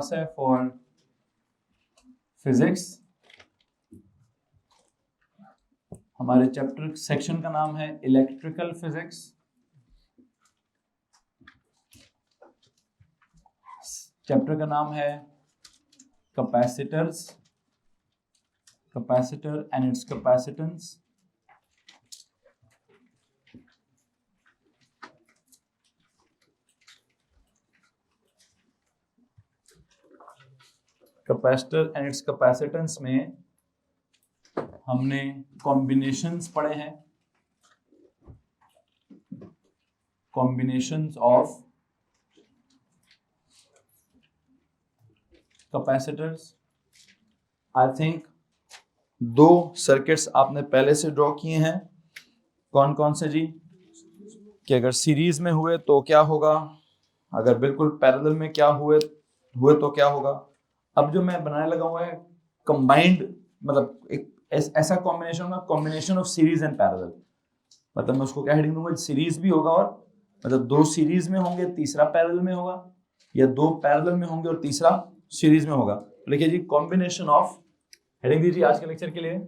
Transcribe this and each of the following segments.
Class है for physics. हमारे chapter section का नाम है इलेक्ट्रिकल फिजिक्स। चैप्टर का नाम है capacitors, capacitor and it's capacitance. Capacitor and it's capacitance में हमने कॉम्बिनेशंस पढ़े हैं, combinations of capacitors. I think 2 circuits आपने पहले से ड्रॉ किए हैं। कौन कौन से जी? कि अगर सीरीज में हुए तो क्या होगा, अगर बिल्कुल पैरेलल में क्या हुए तो क्या होगा। अब जो मैं बनाने लगा हुआ है कंबाइंड, मतलब एक ऐसा कॉम्बिनेशन होगा, combination of series and parallel. मतलब मैं उसको क्या हेडिंग दूंगा, सीरीज भी होगा और मतलब 2 सीरीज में होंगे, तीसरा पैरेलल में होगा, या 2 पैरेलल में होंगे और तीसरा सीरीज में होगा। लिखिए जी कॉम्बिनेशन ऑफ, हेडिंग दीजिए आज के लेक्चर के लिए,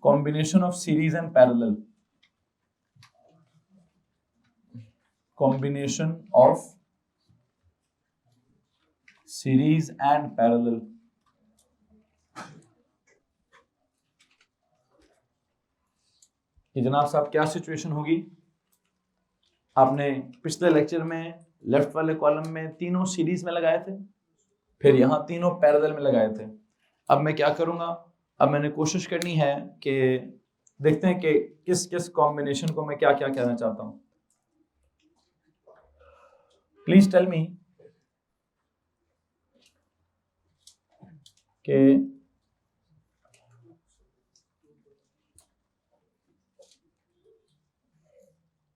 combination of series and parallel. Combination of series and parallel. कि जनाब साहब क्या सिचुएशन होगी, आपने पिछले लेक्चर में लेफ्ट वाले कॉलम में तीनों सीरीज में लगाए थे, फिर यहां तीनों पैरेलल में लगाए थे। अब मैं क्या करूंगा, अब मैंने कोशिश करनी है कि देखते हैं कि किस किस कॉम्बिनेशन को मैं क्या क्या कहना चाहता हूं। प्लीज टेल मी कि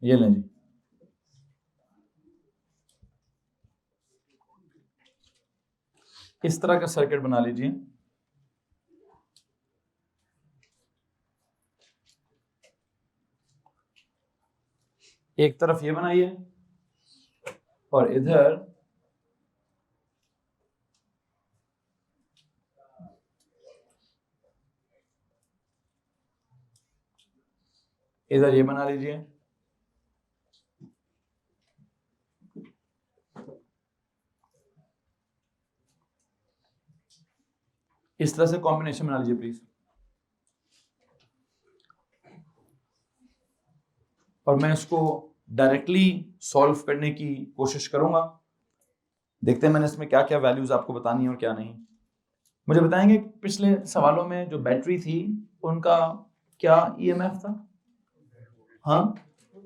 ये लें जी, इस तरह का सर्किट बना लीजिए। एक तरफ ये बनाइए और इधर ये बना लीजिए। इस तरह से कॉम्बिनेशन बना लीजिए प्लीज। और मैं इसको डायरेक्टली सॉल्व करने की कोशिश करूंगा। देखते हैं मैंने इसमें क्या क्या वैल्यूज आपको बतानी है और क्या नहीं। मुझे बताएंगे पिछले सवालों में जो बैटरी थी उनका क्या ईएमएफ था? हाँ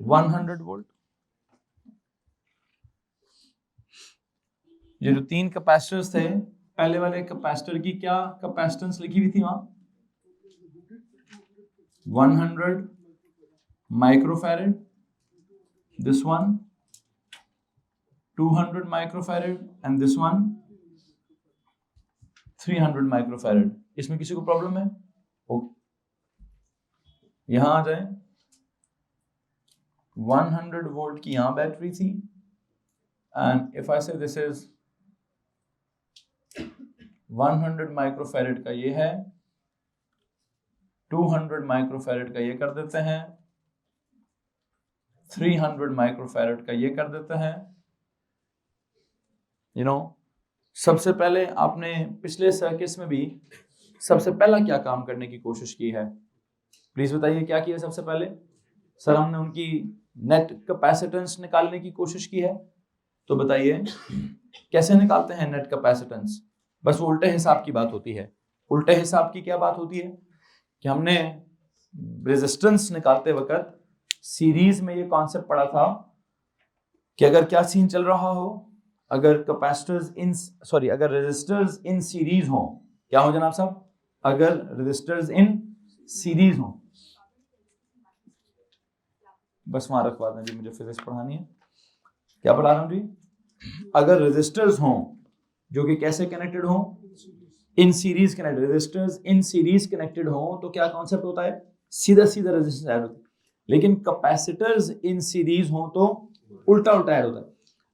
100 वोल्ट। ये जो 3 कैपेसिटर्स थे, पहले वाले कैपेसिटर की क्या कैपेसिटेंस लिखी हुई थी वहां? 100 microfarad, this one 200 microfarad and this one 300 microfarad. इसमें किसी को प्रॉब्लम है? यहां आ जाए। 100 वोल्ट की यहां बैटरी थी and if I say this is 100 microfarad का ये है, 200 माइक्रोफैरेड का ये कर देते हैं, 300 माइक्रोफैरेड का ये कर देते हैं। सबसे पहले आपने पिछले सर्किट्स में भी सबसे पहला क्या काम करने की कोशिश की है? प्लीज बताइए क्या किया सबसे पहले? सर हमने उनकी नेट कैपेसिटेंस निकालने की कोशिश की है। तो बताइए कैसे निकालते हैं नेट कैपेसिटेंस? बस उल्टे हिसाब की बात होती है। उल्टे हिसाब की क्या बात होती है कि हमने रेजिस्टेंस निकालते वक्त सीरीज में ये कॉन्सेप्ट पढ़ा था कि अगर क्या सीन चल रहा हो, अगर अगर रेजिस्टर्स इन सीरीज हो, क्या हो जनाब साहब? अगर रेजिस्टर्स इन सीरीज हो, बस वहां रखवा दें जी, मुझे फिजिक्स पढ़ानी है। क्या पढ़ा रहा हूं जी? अगर रेजिस्टर्स हो जो कि कैसे कनेक्टेड हो? In series connected. Resistors in series connected हो तो क्या कॉन्सेप्ट होता है? सीधा सीधा रेजिस्टेंस ऐड होता है। लेकिन कैपेसिटर्स इन सीरीज हो तो उल्टा उल्टा ऐड होता है।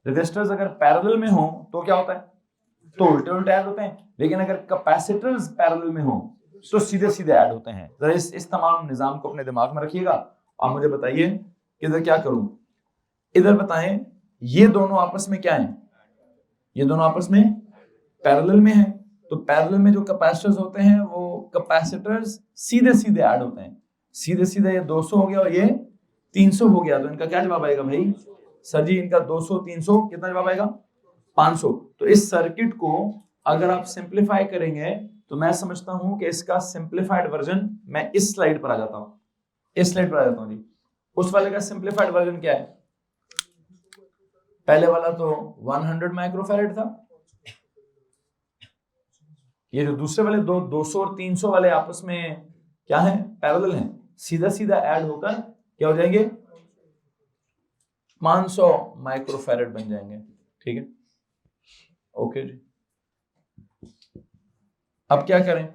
रेजिस्टर्स अगर पैरेलल में हो तो क्या होता है? तो उल्टे उल्टे ऐड होते हैं, लेकिन अगर कैपेसिटर्स पैरेलल में हो तो सीधे सीधे ऐड होते हैं। जरा इस तमाम निजाम को अपने दिमाग में रखिएगा। आप मुझे बताइए कि इधर क्या करूं, इधर बताएं ये दोनों आपस में क्या है, ये दोनों आपस में पैरेलल में है, तो पैरेलल में जो कैपेसिटर्स होते हैं वो कैपेसिटर्स सीधे सीधे ऐड होते हैं। सीधे सीधे ये 200 हो गया और ये 300 हो गया, तो इनका क्या जवाब आएगा भाई? सर जी इनका 200 300 कितना जवाब आएगा? 500। तो इस सर्किट को अगर आप सिंप्लीफाई करेंगे तो मैं समझता हूं कि इसका सिंप्लीफाइड वर्जन, मैं इस स्लाइड पर आ जाता हूं, इस स्लाइड पर आ जाता हूं जी। उस वाले का सिंप्लीफाइड वर्जन क्या है? पहले वाला तो 100 माइक्रोफैरेड था, ये जो दूसरे वाले 200 और 300 वाले आपस में क्या है? पैरेलल हैं, सीधा सीधा ऐड होकर क्या हो जाएंगे? 500 माइक्रोफैरेड बन जाएंगे। ठीक है, ओके जी। अब क्या करें?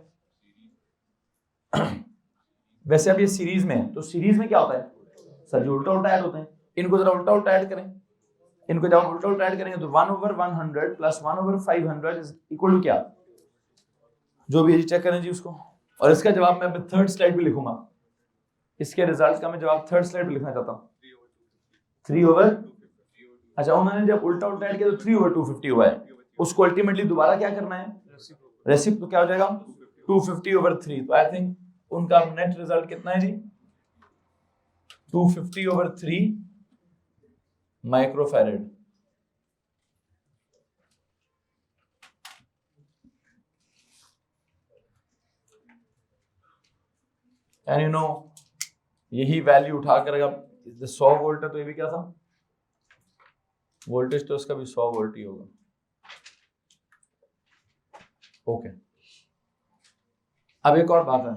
वैसे अब ये सीरीज में है, तो सीरीज में क्या होता है सर जी? उल्टा उल्टा ऐड होते हैं। इनको जरा उल्टा उल्टा ऐड करें, इनको जब उल्टा उल्टा ऐड करेंगे तो 1/100 प्लस 1/500 इज इक्वल टू क्या? जो भी चेक करें जी उसको। और इसका जवाब मैं अब थर्ड स्लाइड पे लिखूंगा, इसके रिजल्ट का मैं जवाब थर्ड स्लाइड पे लिखना चाहता हूँ। 3/, अच्छा उन्होंने जब उल्टा उल्टा ऐड किया तो 3/250 हुआ है, उसको अल्टीमेटली दोबारा क्या करना है? रेसिप, तो क्या हो जाएगा? 250/3। तो आई थिंक उनका नेट रिजल्ट कितना है जी? 250/3 माइक्रोफैरेड। एंड यू नो यही वैल्यू उठाकर अगर 100 वोल्ट है तो ये भी क्या था? वोल्टेज तो इसका भी 100 वोल्ट ही होगा। ओके, अब एक और बात है,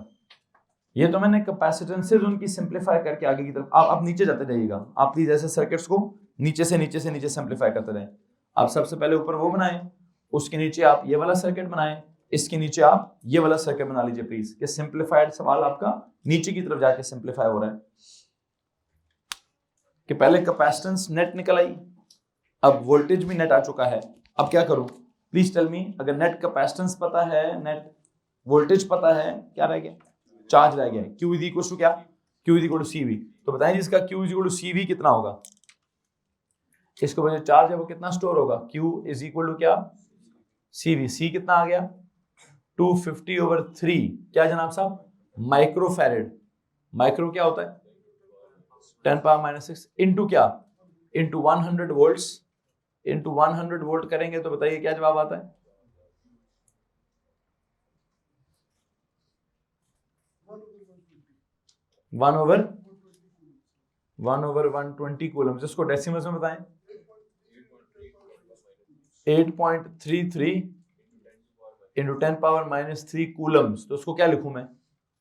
ये तो मैंने कैपेसिटेंसेस उनकी सिंपलीफाई करके आगे की तरफ, आप नीचे जाते जाइएगा। आप प्लीज ऐसे सर्किट्स को नीचे से नीचे सिंपलीफाई करते रहें। आप सबसे पहले ऊपर वो बनाएं, उसके नीचे आप ये वाला सर्किट बनाएं, इसके नीचे आप ये वाला सर्किट बना लीजिए प्लीज, कि सिंपलीफाइड सवाल आपका नीचे की तरफ जाके सिंपलीफाई हो रहा है। कि पहले कैपेसिटेंस नेट निकल आई, अब वोल्टेज भी नेट आ चुका है। अब क्या करूं? प्लीज टेल मी, अगर नेट कैपेसिटेंस पता है, नेट वोल्टेज पता है, क्या रह गया? चार्ज रह गया। Q इज इक्वल टू क्या? Q is equal to CV। तो बताएं जिसका Q is equal to CV कितना होगा? इसके वजह चार्ज है वो कितना स्टोर होगा? Q इज इक्वल टू क्या? CV। C कितना आ गया? 250/3 क्या जनाब साहब? माइक्रोफैरेड। माइक्रो क्या होता है? 10⁻⁻⁶ इंटू क्या? इंटू 100 वोल्ट्स, इंटू 100 वोल्ट करेंगे तो बताइए क्या जवाब आता है? 1/120 कूलम। इसको डेसिमल्स में बताएं। 8.33 इंटू 10⁻⁻3 कूलम्स। तो उसको क्या लिखूं मैं?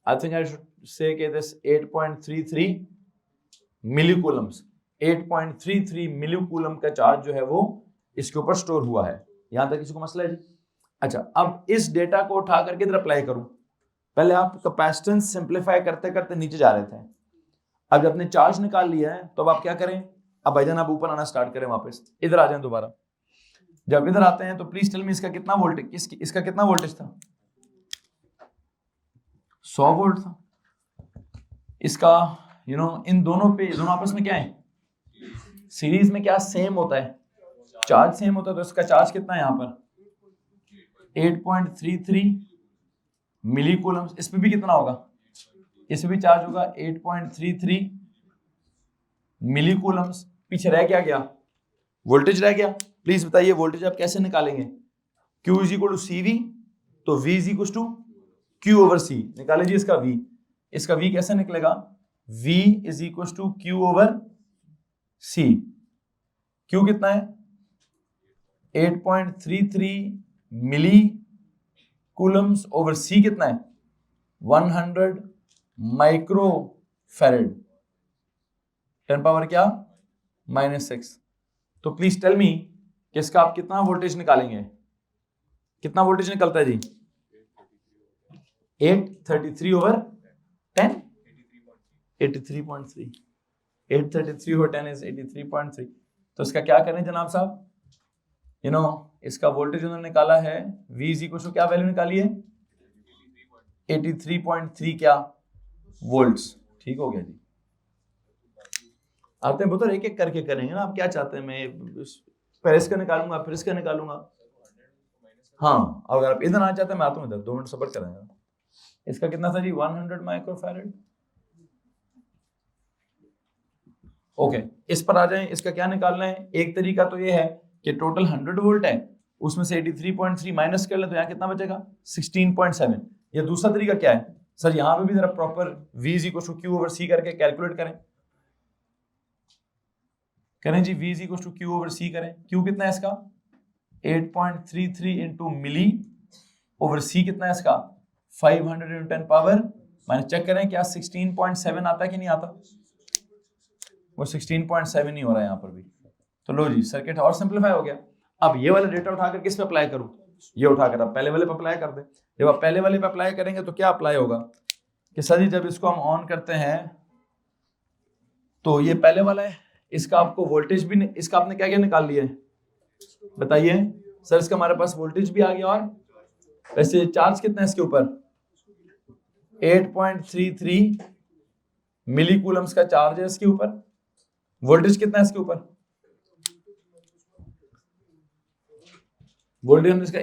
I think I should say कि this 8.33 milli coulombs. 8.33 milli coulomb का चार्ज जो है वो इसके ऊपर स्टोर हुआ है। यहां तक किसी को मसला है जी? अच्छा, अब इस डेटा को उठा करके इधर अप्लाई करूं। पहले आप कैपेसिटेंस सिंपलीफाई करते करते नीचे जा रहे थे, अब जब आपने चार्ज निकाल लिया है तो अब आप क्या करें? अब भाईजान आप ऊपर आना स्टार्ट करें, वापस इधर आ जाएं दोबारा। जब इधर आते हैं तो प्लीज टेल मी इसका कितना वोल्टेज, इसका कितना वोल्टेज था? 100 वोल्ट था। इसका इन दोनों पे, दोनों आपस में क्या है? सीरीज में क्या सेम होता है? चार्ज सेम होता है। तो इसका चार्ज कितना है यहाँ पर? 8.33 मिली कूलम्स। इसमें भी कितना होगा? इसमें भी चार्ज होगा 8.33 मिली कूलम्स। पीछे रह क्या? वोल्टेज रह गया। प्लीज बताइए वोल्टेज आप कैसे निकालेंगे? Q is equal to CV, तो V is equal to Q/C। निकाले जी इसका V। इसका V कैसे निकलेगा? V is equal to Q/C। Q कितना है? 8.33 मिली कूलम्स ओवर C कितना है? 100 माइक्रो फैरेड, 10 पावर क्या? -6। तो प्लीज टेल मी कि इसका आप कितना वोल्टेज निकालेंगे? कितना वोल्टेज निकलता है जी? 833/10, 83.3। 833/10 इज 83.3। तो इसका क्या करें जनाब साहब? यू नो इसका वोल्टेज उन्होंने निकाला है V इज इक्वल टू क्या वैल्यू निकाली है 83.3 क्या वोल्ट्स। ठीक हो गया जी। आते हैं पुत्र एक एक करके करेंगे ना, आप क्या चाहते हैं, मैं पहले इसका निकालूंगा फिर इसका निकालूंगा। हाँ अगर आप इधर आना चाहते हैं मैं आता हूँ इधर, 2 मिनट सब्र करेंगे। इसका कितना था जी 100 माइक्रोफैरेड। ओके इस पर आ जाएं, इसका क्या निकालना है। एक तरीका तो ये है कि टोटल 100 वोल्ट है, उसमें से 83.3 माइनस कर ले तो यहाँ कितना बचेगा 16.7। या दूसरा तरीका क्या है सर, यहाँ पे भी जरा proper V is equal to Q over C करके कैलकुलेट करें जी। V is equal to Q over C करें। Q कितना है इसका 8.33 इंटू मिली ओवर C कितना है इसका 500 इंटू 10 पावर माइनस। चेक करें क्या 16.7 आता है कि नहीं आता, वो 16.7 ही हो रहा है यहाँ पर भी। तो लो जी सर्किट और सिंपलीफाई हो गया। अब ये वाला डेटा उठाकर किस पे अप्लाई करूं, ये उठाकर आप पहले वाले पे अप्लाई कर दें। जब आप पहले वाले पे अप्लाई करेंगे तो क्या अप्लाई होगा कि सर जी जब इसको हम ऑन करते हैं तो ये पहले वाला है, इसका आपको वोल्टेज भी इसका आपने क्या क्या निकाल लिया है बताइए सर। इसका हमारे पास वोल्टेज भी आ गया और वैसे चार्ज कितना है इसके ऊपर 8.33 मिली कूलम्स का चार्ज है इसके ऊपर। वोल्टेज कितना है इसके ऊपर, वोल्टेज इसका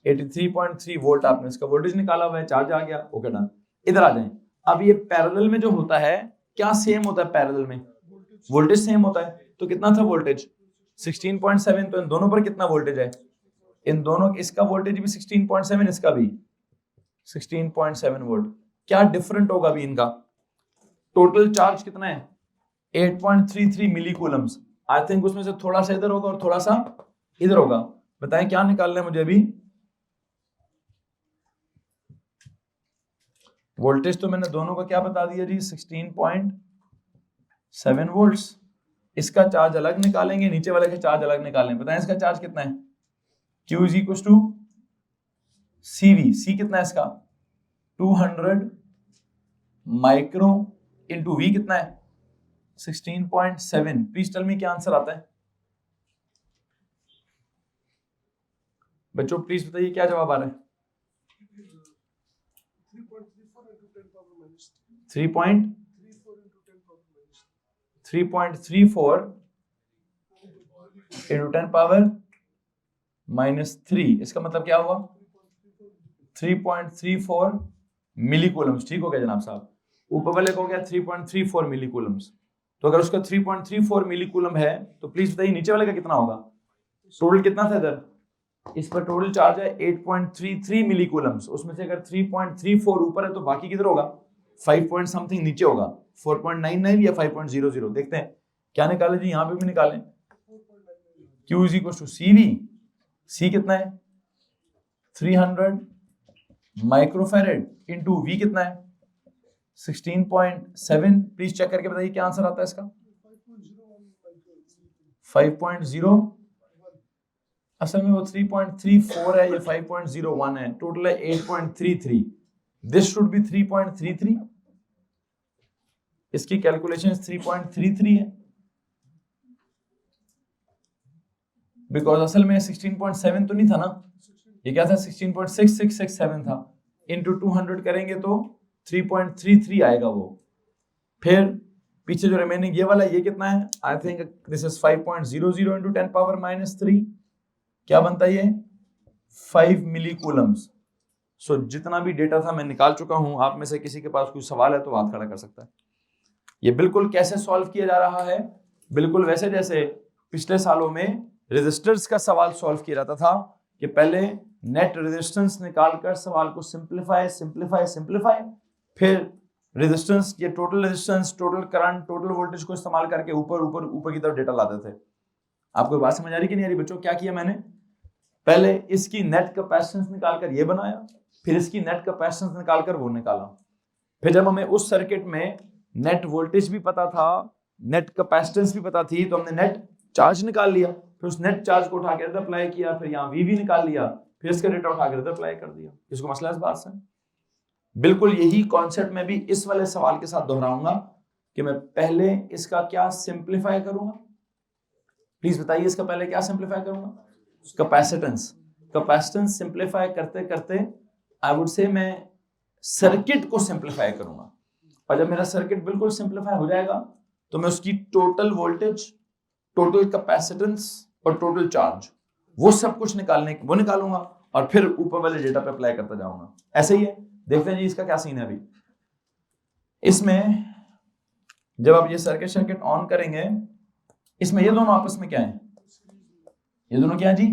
83.3 वोल्ट आपने इसका वोल्टेज निकाला हुआ है, चार्ज आ गया। Okay done. इधर आ जाएं। अब ये पैरेलल में जो होता है क्या सेम होता है, पैरेलल में वोल्टेज सेम होता है। तो कितना था वोल्टेज 16.7, तो इन दोनों पर कितना वोल्टेज है, इन दोनों इसका वोल्टेज भी 16.7 इसका भी 16.7 वोल्ट। क्या डिफरेंट होगा अभी इनका, टोटल चार्ज कितना है 8.33 मिली कूलम्स। आई थिंक उसमें से थोड़ा सा इधर होगा और थोड़ा सा इधर होगा। बताएं क्या निकालना है मुझे अभी। वोल्टेज तो मैंने दोनों का क्या बता दिया जी 16.7 वोल्ट्स। इसका चार्ज अलग निकालेंगे, नीचे वाले का चार्ज अलग निकालेंगे। बताएं इसका चार्ज कितना है Q is equal to CV। C कितना है इसका 200 माइक्रो इंटू V कितना है 16.7। प्लीज टेल मी क्या आंसर आता है बच्चों, प्लीज बताइए क्या जवाब आ रहा है। 3.34 इंटू 10 पावर माइनस 3। इसका मतलब क्या हुआ 3.34 मिली कूलम्स। ठीक हो गया जनाब साहब। ऊपर वाले को हो गया 3.34 मिली कूलम्स। तो अगर उसका 3.34 मिली कूलम है तो प्लीज बताइए नीचे वाले का कितना होगा। टोटल कितना था इधर, इस पर टोटल चार्ज है 8.33 मिली कूलम्स। उसमें से अगर 3.34 ऊपर है तो बाकी किधर होगा 5 पॉइंट समथिंग नीचे होगा 4.99 या 5.00। देखते हैं क्या निकाले जी, यहां पे भी निकालें। Q is equal to CV। C कितना है 300 माइक्रोफैरेड इंटू V कितना है 16.7। प्लीज चेक करके बताइए क्या आंसर आता है इसका 5.0। असल में वो 3.34 है या 5.01 है, टोटल है 8.33। This should be 3.33। इसकी कैलकुलेशन 3.33 है बिकॉज असल में 16.7 तो नहीं था ना, ये क्या था 16.6667 था। इंटू 200 करेंगे तो 3.33 आएगा वो। फिर पीछे जो रिमेनिंग ये वाला ये कितना है, I think this is 5.00 into 10 power minus 3। क्या बनता है ये 5 मिली कूलम्स। सो जितना भी डेटा था मैं निकाल चुका हूं। आप में से किसी के पास कोई सवाल है तो हाथ खड़ा कर सकता है। ये बिल्कुल कैसे सॉल्व किया जा रहा है, बिल्कुल वैसे जैसे पिछले सालों में रेजिस्टर्स का सवाल सॉल्व किया जाता था कि पहले नेट रेजिस्टेंस निकालकर सवाल को सिंप्लीफाई, फिर रेजिस्टेंस ये total resistance, total current, total voltage को इस्तेमाल करके ऊपर की तरफ डेटा लाते थे। आपको बात समझ आ रही कि नहीं आ रही बच्चों। क्या किया मैंने, पहले इसकी नेट कैपेसिटेंस निकालकर ये बनाया, फिर इसकी नेट कैपेसिटेंस निकालकर वो निकाला। फिर जब हमें उस सर्किट में नेट वोल्टेज भी पता था, नेट कैपेसिटेंस भी पता थी, तो हमने नेट चार्ज निकाल लिया। फिर उस नेट चार्ज को उठा के इधर अप्लाई किया, फिर यहाँ V भी निकाल लिया, फिर इसका डेटा उठा के इधर अप्लाई कर दिया। इसको मसला इस बात से बिल्कुल यही कॉन्सेप्ट में भी इस वाले सवाल के साथ दोहराऊंगा कि मैं पहले इसका क्या सिंप्लीफाई करूंगा, प्लीज बताइए इसका पहले क्या सिंप्लीफाई करूंगा, कैपेसिटेंस। कैपेसिटेंस सिंप्लीफाई करते करते आई वुड से मैं सर्किट को सिंप्लीफाई करूंगा, और जब मेरा सर्किट बिल्कुल सिंप्लीफाई हो जाएगा तो मैं उसकी टोटल वोल्टेज, टोटल कैपेसिटेंस और टोटल चार्ज वो सब कुछ निकालूंगा और फिर ऊपर वाले डेटा पे अप्लाई करता जाऊंगा। ऐसे ही है। देखते हैं जी इसका क्या सीन है। अभी इसमें जब आप ये सर्किट ऑन करेंगे, इसमें ये दोनों आपस में क्या है, ये दोनों क्या है जी,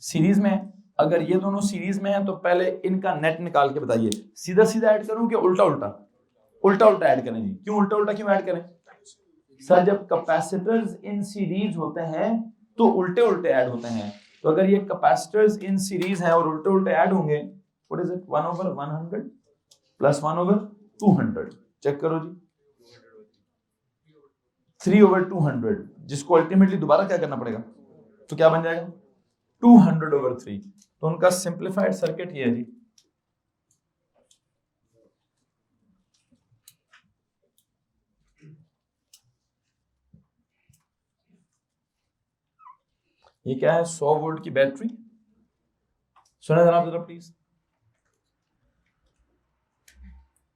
सीरीज में है। अगर ये दोनों सीरीज में है तो पहले इनका नेट निकाल के बताइए, सीधा सीधा ऐड करूं कि उल्टा उल्टा? उल्टा उल्टा ऐड करें जी। क्यों उल्टा उल्टा क्यों ऐड करें सर? जब कैपेसिटर्स इन सीरीज होते हैं तो उल्टे उल्टे ऐड होते हैं। तो अगर ये कैपेसिटर्स इन सीरीज है और उल्टे उल्टे ऐड होंगे, what is it, 1/100 plus 1/200, check करो जी, 3/200, जिसको अल्टीमेटली दोबारा क्या करना पड़ेगा, तो क्या बन जाएगा 200/3। तो उनका सिंप्लीफाइड सर्किट ये है जी। ये क्या है, 100 वोल्ट की बैटरी। सुना जनाब जरा प्लीज,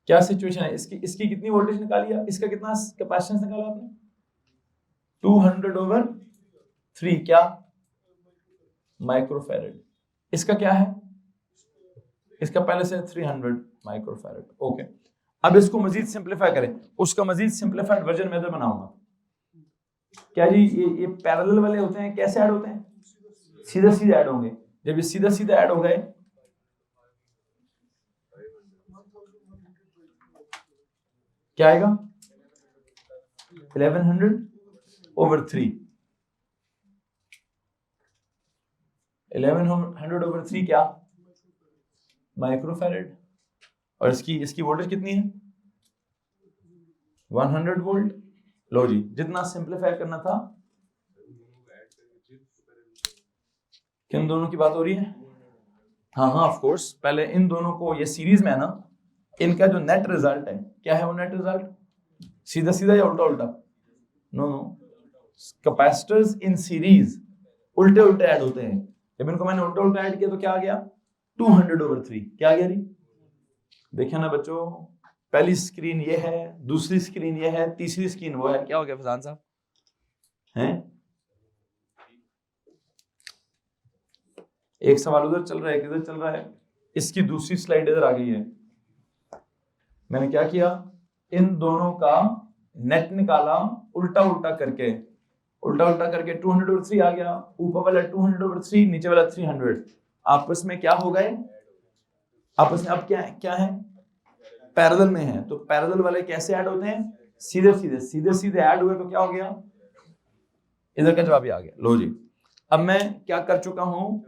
क्या सिचुएशन है इसकी? इसकी कितनी वोल्टेज निकाली है, इसका कितना कैपेसिटेंस निकाला आपने, 200/3, क्या माइक्रोफैरड। इसका क्या है, इसका पहले से 300 माइक्रोफैरड। ओके, अब इसको मजीद सिंप्लीफाई करें, उसका मजीद सिंप्लीफाइड वर्जन में बनाऊंगा। क्या जी, ये पैरेलल वाले होते हैं, कैसे ऐड होते हैं, सीधा सीधा ऐड होंगे। जब ये सीधा सीधा ऐड हो गए, क्या आएगा 1100/3। 1100/3 क्या, माइक्रोफैरड। और इसकी वोल्टेज कितनी है, 100 वोल्ट। लो जी, जितना सिंप्लीफाई करना था। किन दोनों की बात हो रही है? हाँ हाँ ऑफ कोर्स, पहले इन दोनों को, ये सीरीज में है ना, इनका जो नेट रिजल्ट है, क्या है वो नेट रिजल्ट, सीधा सीधा या उल्टा उल्टा? No no, capacitors in series उल्टे उल्टे ऐड होते हैं। जब इनको मैंने उल्टा उल्टा ऐड किया तो क्या आ गया 200/3। क्या आ गया जी, देखिए ना बच्चों, पहली स्क्रीन ये है, दूसरी स्क्रीन ये है, तीसरी स्क्रीन वो है। क्या हो गया फैजान साहब हैं? एक सवाल उधर चल रहा है, किधर चल रहा है, इसकी दूसरी स्लाइड इधर आ गई है। मैंने क्या किया, इन दोनों का नेट निकाला उल्टा उल्टा करके, 200/3 आ गया। ऊपर वाला 200/3, नीचे वाला 300, आपस में क्या हो गए, आपस में अब क्या है, पैरेलल में है। तो पैरेलल वाले कैसे ऐड होते हैं, सीधे सीधे ऐड हुए तो क्या हो गया, इधर का जवाब आ गया। लो जी, अब मैं क्या कर चुका हूं,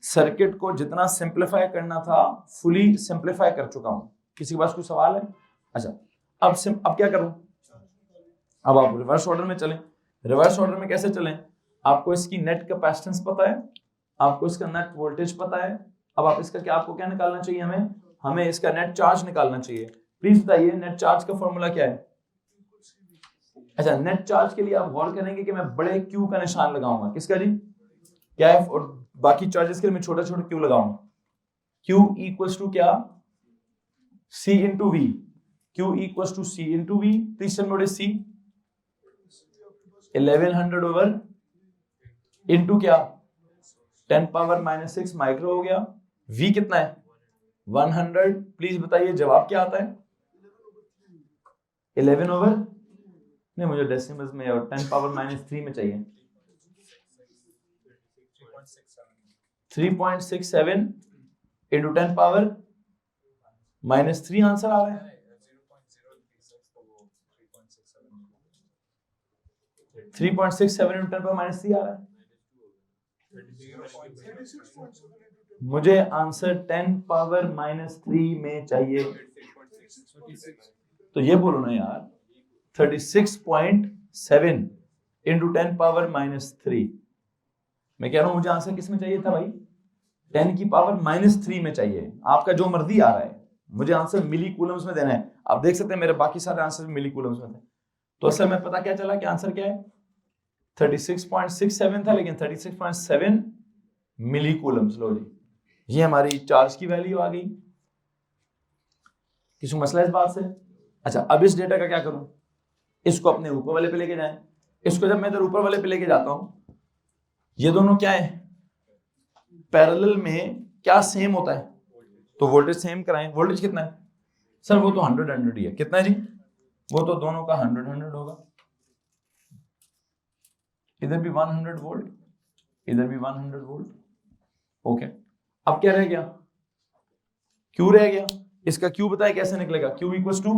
सर्किट को जितना सिंप्लीफाई करना था फुली सिंप्लीफाई कर चुका हूं। किसी के पास कोई सवाल है? अच्छा, अब क्या करूं, अब आप रिवर्स ऑर्डर में चलें। रिवर्स ऑर्डर में कैसे चलें, आपको इसकी नेट कैपेसिटेंस पता है, आपको इसका नेट वोल्टेज पता है। अब आप इसका क्या, आपको क्या निकालना चाहिए, हमें इसका नेट चार्ज निकालना चाहिए। प्लीज बताइए नेट चार्ज का फॉर्मूला क्या है? अच्छा, नेट चार्ज के लिए आप गौर करेंगे कि मैं बड़े क्यू का निशान लगाऊंगा। किसका जी, क्या है, और बाकी चार्जेस के लिए मैं छोटा छोटा क्यू लगाऊंगा। क्यू इक्वल्स टू क्या, C into V. Q equals to C into V. Please note C 1100 into क्या, 10⁻⁻6 माइक्रो हो गया। V कितना है 100। प्लीज बताइए जवाब क्या आता है, 11 नहीं, मुझे डेसिमल्स में और 10⁻⁻3 में चाहिए। 3.67 इंटू 10⁻⁻3 आंसर आ रहा है। 3.67 इंटू 10⁻⁻3 आ रहा है। मुझे आंसर 10⁻⁻3 में चाहिए। तो ये बोलो ना यार, 36.7 इंटू 10⁻⁻3। मैं कह रहा हूं मुझे आंसर किस में चाहिए था भाई, 10⁻⁻3 में चाहिए। आपका जो मर्जी आ रहा है, मुझे आंसर मिली कूलम्स में देना है। आप देख सकते हैं मेरे बाकी सारे आंसर मिली कूलम्स में थे। तो असल में पता क्या चला कि आंसर क्या है 36.67 था, लेकिन 36.7 मिली कूलम्स। लो जी, ये हमारी चार्ज की वैल्यू आ गई। किसी मसला इस बात से? अच्छा, अब इस डेटा का क्या करूं? इसको अपने ऊपर वाले पे लेके जाएं। इसको जब मैं इधर ऊपर वाले पे लेके जाता हूं, ये दोनों क्या है? पैरेलल में क्या सेम होता है? तो वोल्टेज सेम कराएं। वोल्टेज कितना है सर? वो तो 100 ही है। कितना है जी? वो तो दोनों का 100 होगा। इधर भी 100 वोल्ट, इधर भी 100 वोल्ट। ओके, अब क्या रह गया? क्यू रह गया। इसका क्यू बताए कैसे निकलेगा? क्यू इक्वल टू,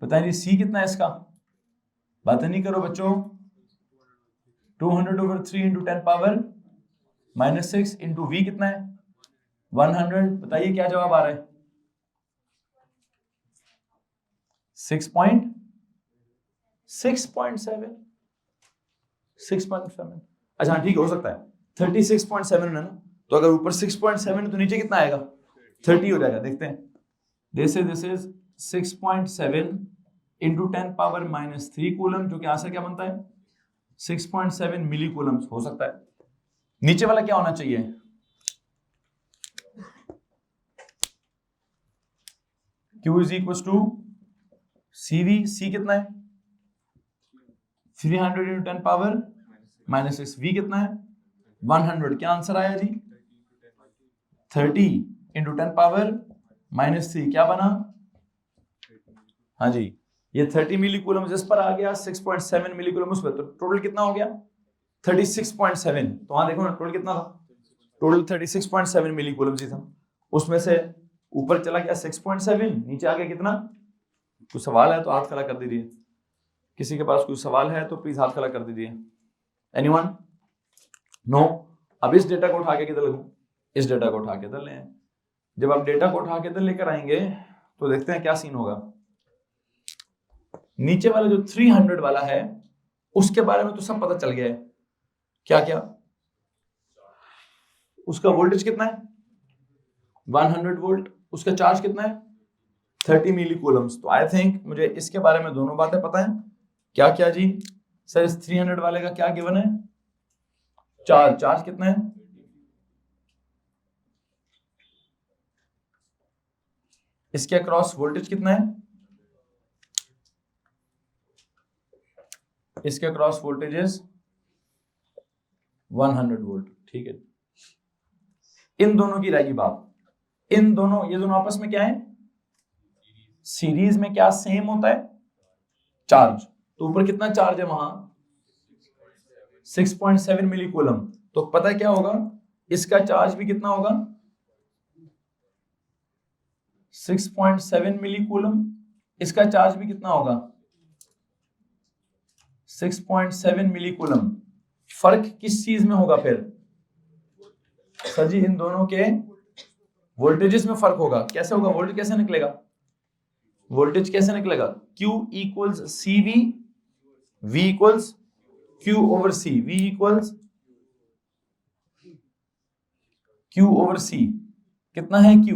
बताइए जी, सी कितना है इसका? बातें नहीं करो बच्चों। 200/3 इंटू 10 पावर -6 इंटू वी कितना है? 100। बताइए क्या जवाब आ रहा है? 6.7। 6.7। अच्छा ठीक है, हो सकता है 36.7 है ना, तो अगर ऊपर 6.7 है तो नीचे कितना आएगा? 30 हो जाएगा। देखते हैं। This is 6.7 into 10 power -3 coulomb, जो कि आंसर क्या बनता है? 6.7 मिली कूलम्स हो सकता है। नीचे वाला क्या होना चाहिए? Q is equal to CV। C कितना है? 300 इंटू 10 पावर -6। V कितना है? 100। क्या आंसर आया जी? 30 इंटू 10 पावर -3 क्या बना? हाँ जी, ये 30 मिली कूलम जिस पर आ गया, 6.7 मिली कूलम उस पर, तो टोटल कितना हो गया? 36.7। तो वहां देखो ना, टोटल कितना था? टोटल 36.7 मिली कूलम ही था। उसमें से ऊपर चला गया 6.7, नीचे आ गया कितना? कुछ सवाल है तो हाथ खड़ा कर दीजिए। किसी के पास कोई सवाल है तो प्लीज हाथ खड़ा कर दीजिए। एनीवन? नो। अब इस डेटा को उठा के किधर लगूं? इस डेटा को उठा के इधर ले आए। जब आप डेटा को उठा के इधर लेकर आएंगे तो देखते हैं क्या सीन होगा। नीचे वाला जो 300 वाला है उसके बारे में तो सब पता चल गया है। क्या क्या? उसका वोल्टेज कितना है? 100 वोल्ट। उसका चार्ज कितना है? 30 मिली कूलम्स। तो आई थिंक मुझे इसके बारे में दोनों बातें पता है। क्या क्या जी? सर इस 300 वाले का क्या गिवन है? चार्ज कितना है? इसके अक्रॉस वोल्टेज कितना है? इसके अक्रॉस वोल्टेज इज 100 वोल्ट। ठीक है, इन दोनों की रहेगी बात। इन दोनों, ये दोनों आपस में क्या है? सीरीज में। क्या सेम होता है? चार्ज। तो ऊपर कितना चार्ज है वहां? 6.7 मिली कूलम। तो पता है क्या होगा? इसका चार्ज भी कितना होगा? 6.7 मिली कूलम। इसका चार्ज भी कितना होगा? 6.7 मिली कूलम। फर्क किस चीज में होगा फिर? सर जी, इन दोनों के वोल्टेजेस में फर्क होगा। कैसे होगा? वोल्टेज कैसे निकलेगा? वोल्टेज कैसे निकलेगा? Q equals CV, V equals Q over C। V equals Q over C। कितना है Q?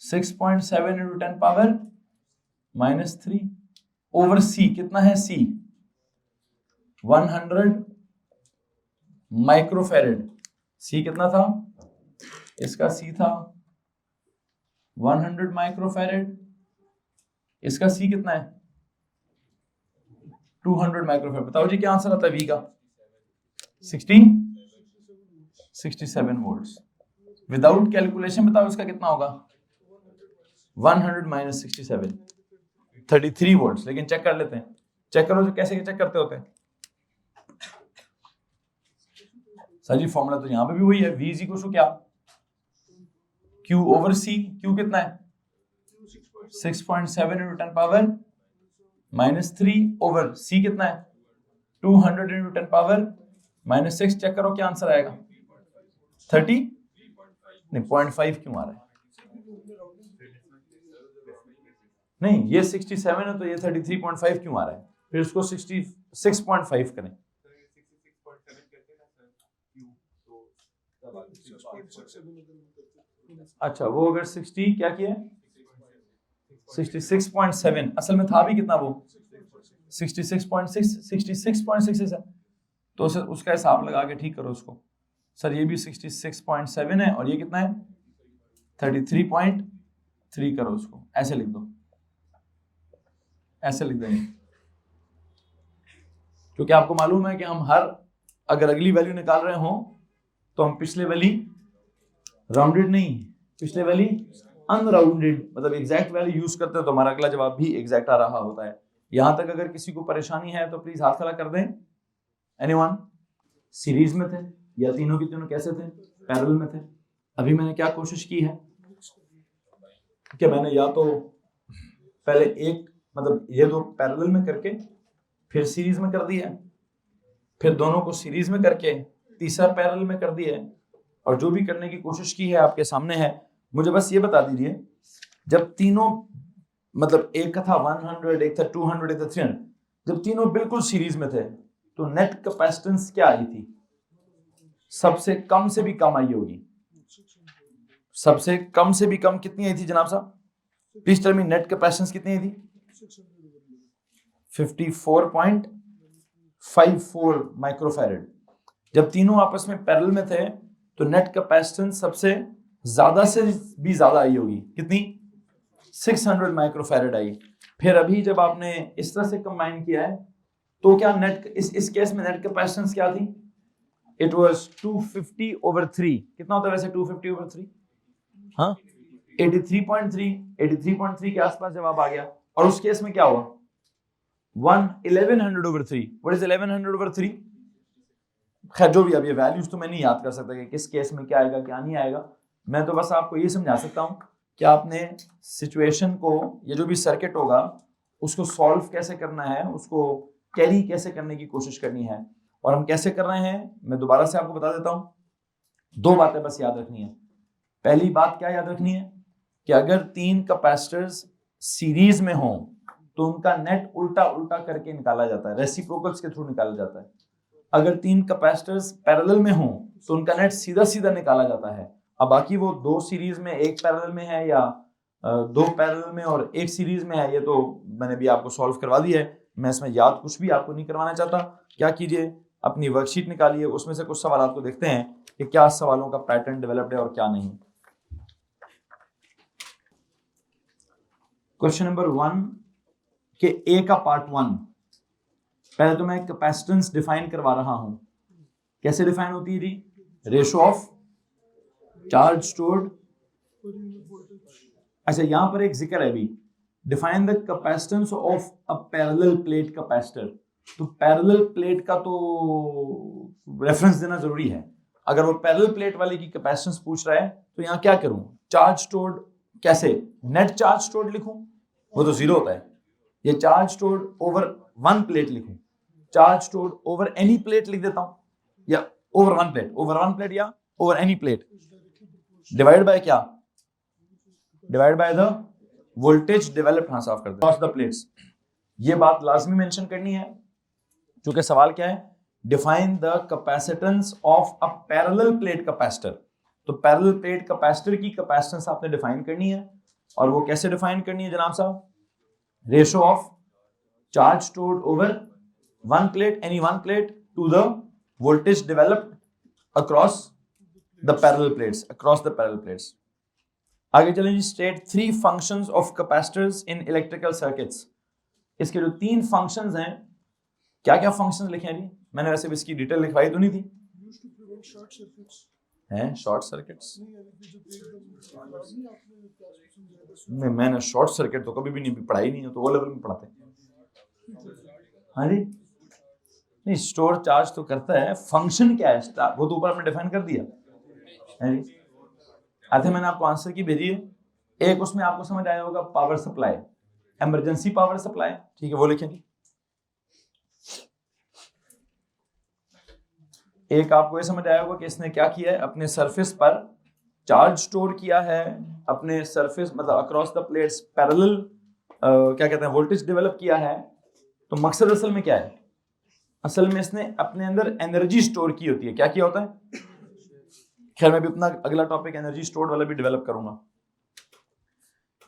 6.7 into 10 power -3 over C। कितना है C? 100 माइक्रोफेरेड। C कितना था? इसका C था 100 माइक्रोफेरेड। इसका C कितना है? 200 माइक्रोफेरेड। बताओ जी क्या आंसर आता है V का? 67 वोल्ट्स। विदाउट कैलकुलेशन बताओ इसका कितना होगा? 100 माइनस 67, 33 वोल्ट्स। लेकिन चेक कर लेते हैं। चेक करो जो कैसे चेक करते होते हैं। सर जी फॉर्मूला तो यहां पे भी वही है। V इज इक्वल टू क्या? Q over C। Q कितना है? 6.7 इंटू 10 पावर -3 ओवर C कितना है? 200 इंटू 10 पावर -6। चेक करो क्या आंसर आएगा? 30 नहीं, 0.5 क्यों आ रहा है? नहीं, ये 67 है तो ये 33.5 क्यों आ रहा है? फिर उसको 66.5 करें। अच्छा, वो अगर 60 क्या किया? 66.7, असल में था भी कितना वो 66.6 है, तो उसका हिसाब लगा के ठीक करो उसको। सर ये भी 66.7 है और ये कितना है 33.3 करो उसको, ऐसे लिख दो, ऐसे लिख देंगे, क्योंकि आपको मालूम है कि हम अगर अगली वैल्यू निकाल रहे हो तो हम पिछले वाली राउंडेड नहीं, पिछले वाली अनराउंडेड मतलब एग्जैक्ट वैल्यू यूज करते हैं तो हमारा अगला जवाब भी एग्जैक्ट आ रहा होता है। यहां तक अगर किसी को परेशानी है तो प्लीज हाथ खड़ा कर दें। एनीवन? सीरीज में थे या तीनों की तीनों कैसे थे? पैरेलल में थे। अभी मैंने क्या कोशिश की है कि मैंने या तो पहले एक मतलब ये दो पैरेलल में करके फिर सीरीज में कर दिया, फिर दोनों को सीरीज में करके तीसरा पैरेलल में कर दिया, और जो भी करने की कोशिश की है आपके सामने है। मुझे बस ये बता दीजिए, जब तीनों मतलब एक का था 100, एक था 200, एक था 300, जब तीनों बिल्कुल सीरीज में थे तो नेट कैपेसिटेंस क्या आई थी? सबसे कम से भी कम आई होगी। सबसे कम से भी कम कितनी आई थी जनाब साहब? Please tell me, net capacitance कितनी आई थी? 54.54 माइक्रोफैरड। जब तीनों आपस में पैरेलल में थे तो नेट कैपेसिटेंस सबसे ज्यादा से भी ज्यादा आई होगी। कितनी? 600 माइक्रोफैरड आई। फिर अभी जब आपने इस तरह से कंबाइन किया है तो क्या नेट इस केस में नेट कैपेसिटेंस क्या थी? It was 250/3। कितना होता है वैसे 250/3? हाँ 83.3 के आसपास जवाब आ गया। और उस केस में क्या हुआ? 1100/3। What is 1100/3? खैर जो भी, अब ये वैल्यूज तो मैं नहीं याद कर सकता कि किस केस में क्या आएगा क्या नहीं आएगा। मैं तो बस आपको ये समझा सकता हूं कि आपने सिचुएशन को, ये जो भी सर्किट होगा उसको सॉल्व कैसे करना है, उसको कैरी कैसे करने की कोशिश करनी है। और हम कैसे कर रहे हैं मैं दोबारा से आपको बता देता हूं। दो बातें बस याद रखनी है। पहली बात क्या याद रखनी है कि अगर तीन कैपेसिटर्स सीरीज में हों तो उनका नेट उल्टा उल्टा करके निकाला जाता है, रेसिप्रोकल्स के थ्रू निकाला जाता है। अगर तीन कैपेसिटर्स पैरेलल में हों तो उनका नेट सीधा सीधा निकाला जाता है। अब बाकी वो दो सीरीज में, एक पैरेलल में है या दो पैरेलल में और एक सीरीज में है, ये तो मैंने भी आपको सॉल्व करवा दिया है। मैं इसमें याद कुछ भी आपको नहीं करवाना चाहता। क्या कीजिए, अपनी वर्कशीट निकालिए, उसमें से कुछ सवाल आपको देखते हैं कि क्या सवालों का पैटर्न डेवलप्ड है और क्या नहीं। क्वेश्चन नंबर 1 के ए का पार्ट 1। पहले तो मैं कैपेसिटेंस डिफाइन करवा रहा हूं। कैसे डिफाइन होती है जी? Ratio of charge stored. अच्छा, यहां पर एक जिक्र है भी, define the capacitance of a parallel plate capacitor. तो पैरेलल प्लेट का तो रेफरेंस देना जरूरी है। अगर वो पैरेलल प्लेट वाले की कैपेसिटेंस पूछ रहा है तो यहां क्या करूं? चार्ज स्टोर्ड कैसे? नेट चार्ज स्टोर्ड लिखूं? वो तो जीरो होता है। ये charge stored over one plate लिखूं? Charge stored over any plate लिख देता हूं, या over one plate? Over one plate या over any plate, divide by क्या? Divide by the voltage developed. हाँ साफ कर दे, अक्रॉस द प्लेट्स। ये बात लाजमी मेंशन करनी है क्योंकि सवाल क्या है? Define the capacitance of a parallel plate capacitor. तो पैरेलल प्लेट कैपेसिटर की कैपेसिटेंस आपने डिफाइन करनी है, और वो कैसे डिफाइन करनी है जनाब साहब? Ratio of charge stored over one plate, any one plate, to the voltage developed across the parallel plates, across the parallel plates. आगे चलें जी। State 3 functions of capacitors in electrical circuits. इसके जो 3 फंक्शंस हैं, क्या क्या फंक्शंस लिखे हैं जी? मैंने वैसे भी इसकी डिटेल लिखवाई तो नहीं थी। हैं शॉर्ट सर्किट्स? नहीं, मैंने शॉर्ट सर्किट तो कभी भी नहीं पढ़ाई, नहीं है तो वो लेवल में पढ़ाते। हाँ जी, नहीं स्टोर चार्ज तो करता है, फंक्शन क्या है वो तो ऊपर आपने डिफाइन कर दिया है जी। अच्छा, मैंने आपको आंसर की भेजी है। एक उसमें आपको समझ आया होगा power supply, emergency power supply, ठीक है, वो लिखें जी। एक आपको ये समझ आया होगा कि इसने क्या किया है, अपने सरफेस पर चार्ज स्टोर किया है, अपने सरफेस मतलब अक्रॉस द प्लेट्स पैरेलल क्या कहते हैं वोल्टेज डेवलप किया है। तो मकसद असल में क्या है? असल में इसने अपने अंदर एनर्जी स्टोर की होती है। क्या किया होता है? खैर मैं भी अपना अगला टॉपिक एनर्जी स्टोर्ड वाला भी डेवलप करूंगा।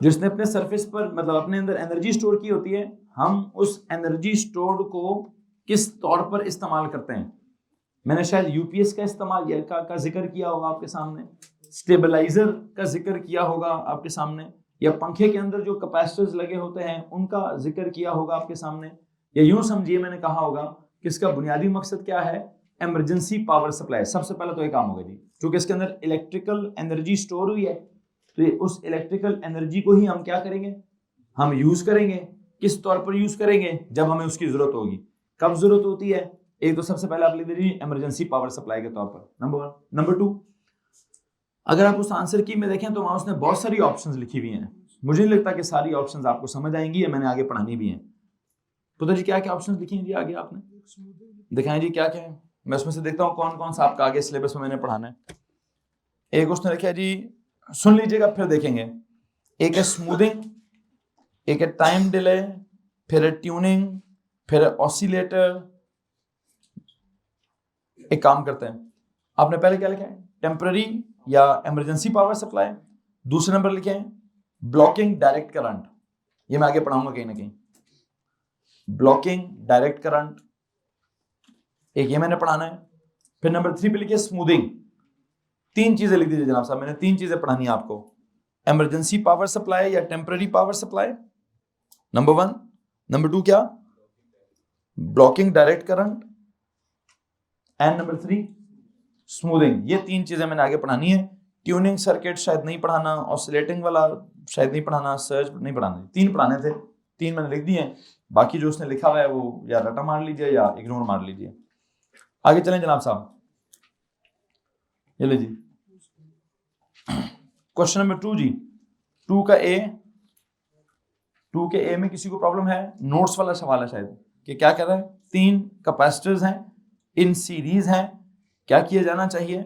जिसने अपने सरफेस पर मतलब अपने अंदर एनर्जी स्टोर की होती है, हम उस एनर्जी स्टोर को किस तौर पर इस्तेमाल करते हैं। मैंने शायद यूपीएस का इस्तेमाल का जिक्र किया होगा आपके सामने, स्टेबलाइजर का जिक्र किया होगा आपके सामने, या पंखे के अंदर जो कैपेसिटर्स लगे होते हैं उनका जिक्र किया होगा आपके सामने, या यूं समझिए मैंने कहा होगा कि इसका बुनियादी मकसद क्या है, इमरजेंसी पावर सप्लाई। सबसे पहले तो ये काम होगा जी, क्योंकि इसके अंदर इलेक्ट्रिकल एनर्जी स्टोर हुई है, तो ये उस इलेक्ट्रिकल एनर्जी को ही हम क्या करेंगे, हम यूज करेंगे। किस तौर पर यूज करेंगे, जब हमें उसकी जरूरत होगी। कब जरूरत होती है, एक तो सबसे पहले आप लिख दीजिए इमरजेंसी पावर सप्लाई के तौर पर, नंबर 1। नंबर 2, अगर आप उस आंसर की में देखें तो वहां उसने बहुत सारी ऑप्शंस लिखी हुई हैं। मुझे नहीं लगता कि सारी ऑप्शंस आपको समझ आएंगी, या मैंने आगे पढ़ानी भी है। तो जी क्या क्या ऑप्शंस लिखी हैं जी आगे आपने, दिखाएं जी क्या क्या है। मैं उसमें से देखता हूँ कौन कौन सा आपका आगे सिलेबस में मैंने पढ़ाना है। एक उसने लिखा है जी, सुन लीजिएगा फिर देखेंगे। एक है स्मूथिंग, एक है टाइम डिले, फिर है ट्यूनिंग, फिर है ऑसिलेटर। एक काम करते हैं, आपने पहले क्या लिखा है, टेम्पररी या इमरजेंसी पावर सप्लाई। दूसरे नंबर लिखे हैं ब्लॉकिंग डायरेक्ट करंट, ये मैं आगे पढ़ाऊंगा कहीं ना कहीं, ब्लॉकिंग डायरेक्ट करंट, एक ये मैंने पढ़ाना है। फिर नंबर 3 पे लिखिए स्मूथिंग। 3 चीजें लिख दीजिए जनाब साहब, मैंने 3 चीजें पढ़ानी है आपको, इमरजेंसी पावर सप्लाई या temporary power supply, number 1। Number 2 क्या, blocking direct current, and number 3 smoothing. ये 3 चीजें मैंने आगे पढ़ानी है। ट्यूनिंग सर्किट शायद नहीं पढ़ाना, ऑसिलेटिंग वाला शायद नहीं पढ़ाना, सर्ज नहीं पढ़ाना। 3 पढ़ाने थे, 3 मैंने लिख दिए हैं। बाकी जो उसने लिखा हुआ है वो या रटा मार लीजिए या इग्नोर मार लीजिए। आगे चलें जनाब साहब, ये लीजिए क्वेश्चन नंबर 2 जी। 2 का ए, 2 के ए में किसी को प्रॉब्लम है, नोट्स वाला सवाल है शायद, कि क्या कह रहा है, 3 कैपेसिटर्स हैं, इन सीरीज हैं, क्या किया जाना चाहिए।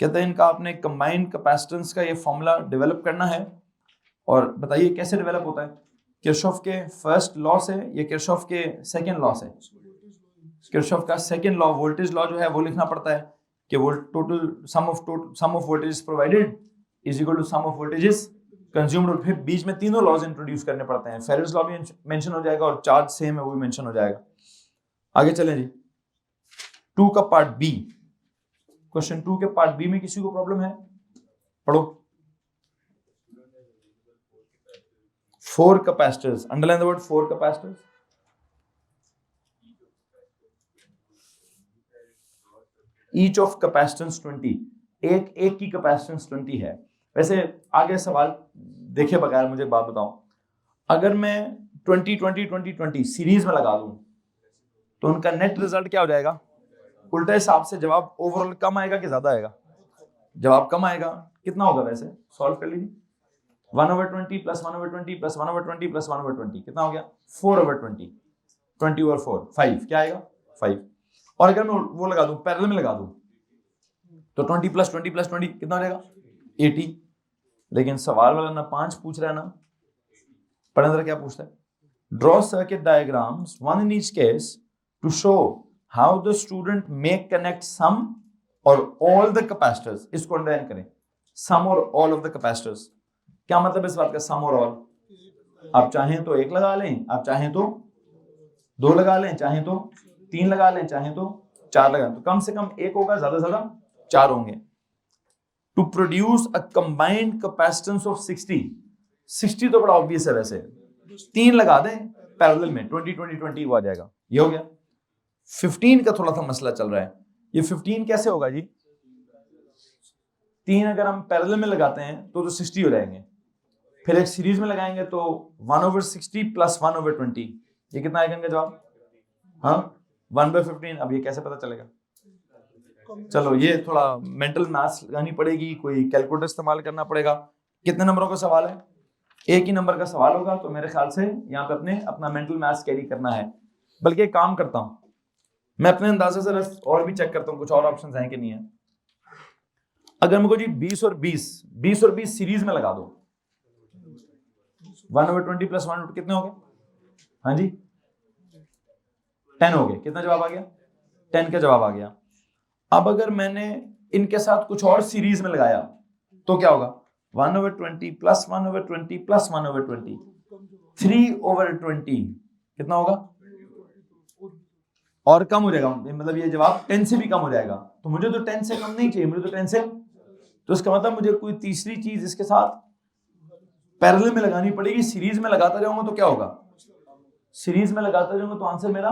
कहते हैं इनका आपने कंबाइंड कैपेसिटेंस का ये फॉर्मूला डेवलप करना है, और बताइए कैसे डेवलप होता है, किरचॉफ के फर्स्ट लॉ से या किरचॉफ के सेकंड लॉ से। किरचॉफ का सेकंड लॉ, वोल्टेज लॉ जो है वो लिखना पड़ता है कि वो total sum of voltage provided is equal to sum of voltages consumed. फिर बीच में तीनों लॉज इंट्रोड्यूस करने पड़ते हैं, फेरेड्स लॉ भी मेंशन हो जाएगा और चार्ज सेम है वो भी मेंशन हो जाएगा। आगे चलें जी, 2 का पार्ट बी, क्वेश्चन 2 के पार्ट बी में किसी को प्रॉब्लम है, पढ़ो। 4 capacitors, underline the word 4 capacitors. Each of capacitance 20, एक की कैपेसिटेंस 20 है। वैसे आगे सवाल देखे बगैर मुझे बात बताओ, अगर मैं 20 सीरीज में लगा दूं तो उनका नेट रिजल्ट क्या हो जाएगा, उल्टे हिसाब से जवाब ओवरऑल कम आएगा कि ज्यादा आएगा, जवाब कम आएगा। कितना होगा वैसे, सॉल्व कर लीजिए। 1/20 प्लस 1/20 प्लस 1/20 प्लस 1/20 कितना हो गया, 4/20, 20/4 5, क्या आएगा 5। और अगर मैं वो लगा दूं, पैरेलल में लगा दूं, तो 20 प्लस 20 कितना हो जाएगा 80। लेकिन सवाल वाला ना 5 पूछ रहा है ना, पढ़ने जरा क्या पूछता है, draw circuit diagrams one in each case to show how the student may connect some or all the capacitors. इसको अंडरलाइन करें, some or all of the capacitors. क्या मतलब इस बात का, सम और ऑल, आप चाहें तो 1 लगा लें, आप चाहें तो 2 लगा लें, चाहें तो 3 लगा लें, चाहें तो 4 लगा लें, तो कम से कम 1 होगा, ज्यादा से ज्यादा 4 होंगे। To produce a combined capacitance of 60 तो बड़ा ऑब्वियस है, वैसे 3 लगा दें पैरेलल में, 20 वो आ जाएगा, ये हो गया। 15 का थोड़ा सा मसला चल रहा है, ये 15 कैसे होगा जी, 3 अगर हम पैरेलल में लगाते हैं तो 60 हो जाएंगे, फिर एक सीरीज में लगाएंगे तो 1/60 प्लस 1/20, ये कितना आएगा इनका जवाब, हाँ 1/15। अब ये कैसे पता चलेगा, चलो ये थोड़ा मेंटल मैथ्स लगानी पड़ेगी, कोई कैलकुलेटर इस्तेमाल करना पड़ेगा। कितने नंबरों का सवाल है, एक ही नंबर का सवाल होगा, तो मेरे ख्याल से यहाँ पे अपना मेंटल मैथ्स कैरी करना है। बल्कि एक काम करता हूँ, मैं अपने अंदाजे से और भी चेक करता हूँ कुछ और ऑप्शंस हैं कि नहीं है। अगर मुझको जी 20 और 20 सीरीज में लगा दो, 1/20 प्लस 1/20 कितने हो गए, हाँ जी 10 हो गए, कितना जवाब आ गया, 10 का जवाब आ गया। अब अगर मैंने इनके साथ कुछ और सीरीज में लगाया तो क्या होगा, 1/20 प्लस 1/20 प्लस 1/20, 3/20 कितना होगा? और कम हो जाएगा, मतलब ये जवाब 10 से भी कम हो जाएगा। तो मुझे तो 10 से कम नहीं चाहिए, मुझे तो 10 से, तो इसका मतलब मुझे कोई तीसरी चीज इसके साथ पैरेलल में लगानी पड़ेगी। सीरीज में लगाता जाऊंगा तो क्या होगा? सीरीज में लगाता जाऊंगा तो आंसर मेरा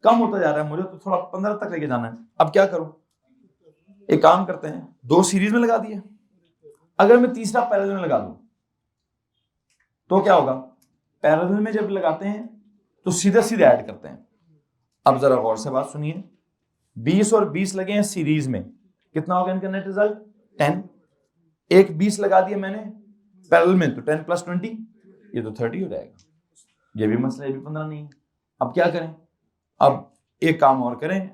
कम होता जा रहा है, मुझे तो थोड़ा 15 तक लेके जाना है। अब क्या करूं? एक काम करते हैं, 2 सीरीज में लगा दिए, अगर मैं तीसरा पैरेलल में लगा दूं तो क्या होगा? पैरेलल में जब लगाते हैं तो सीधे सीधे ऐड करते हैं। अब जरा गौर से बात सुनिए, 20 और 20 लगे हैं सीरीज में, कितना होगा इनका नेट रिजल्ट? 10। एक 20 लगा दिया मैंने पैरेलल में, तो 10 + 20 ये तो 30 हो जाएगा। ये भी मसला, ये भी 15 नहीं है। अब क्या करें? अब एक काम और करें,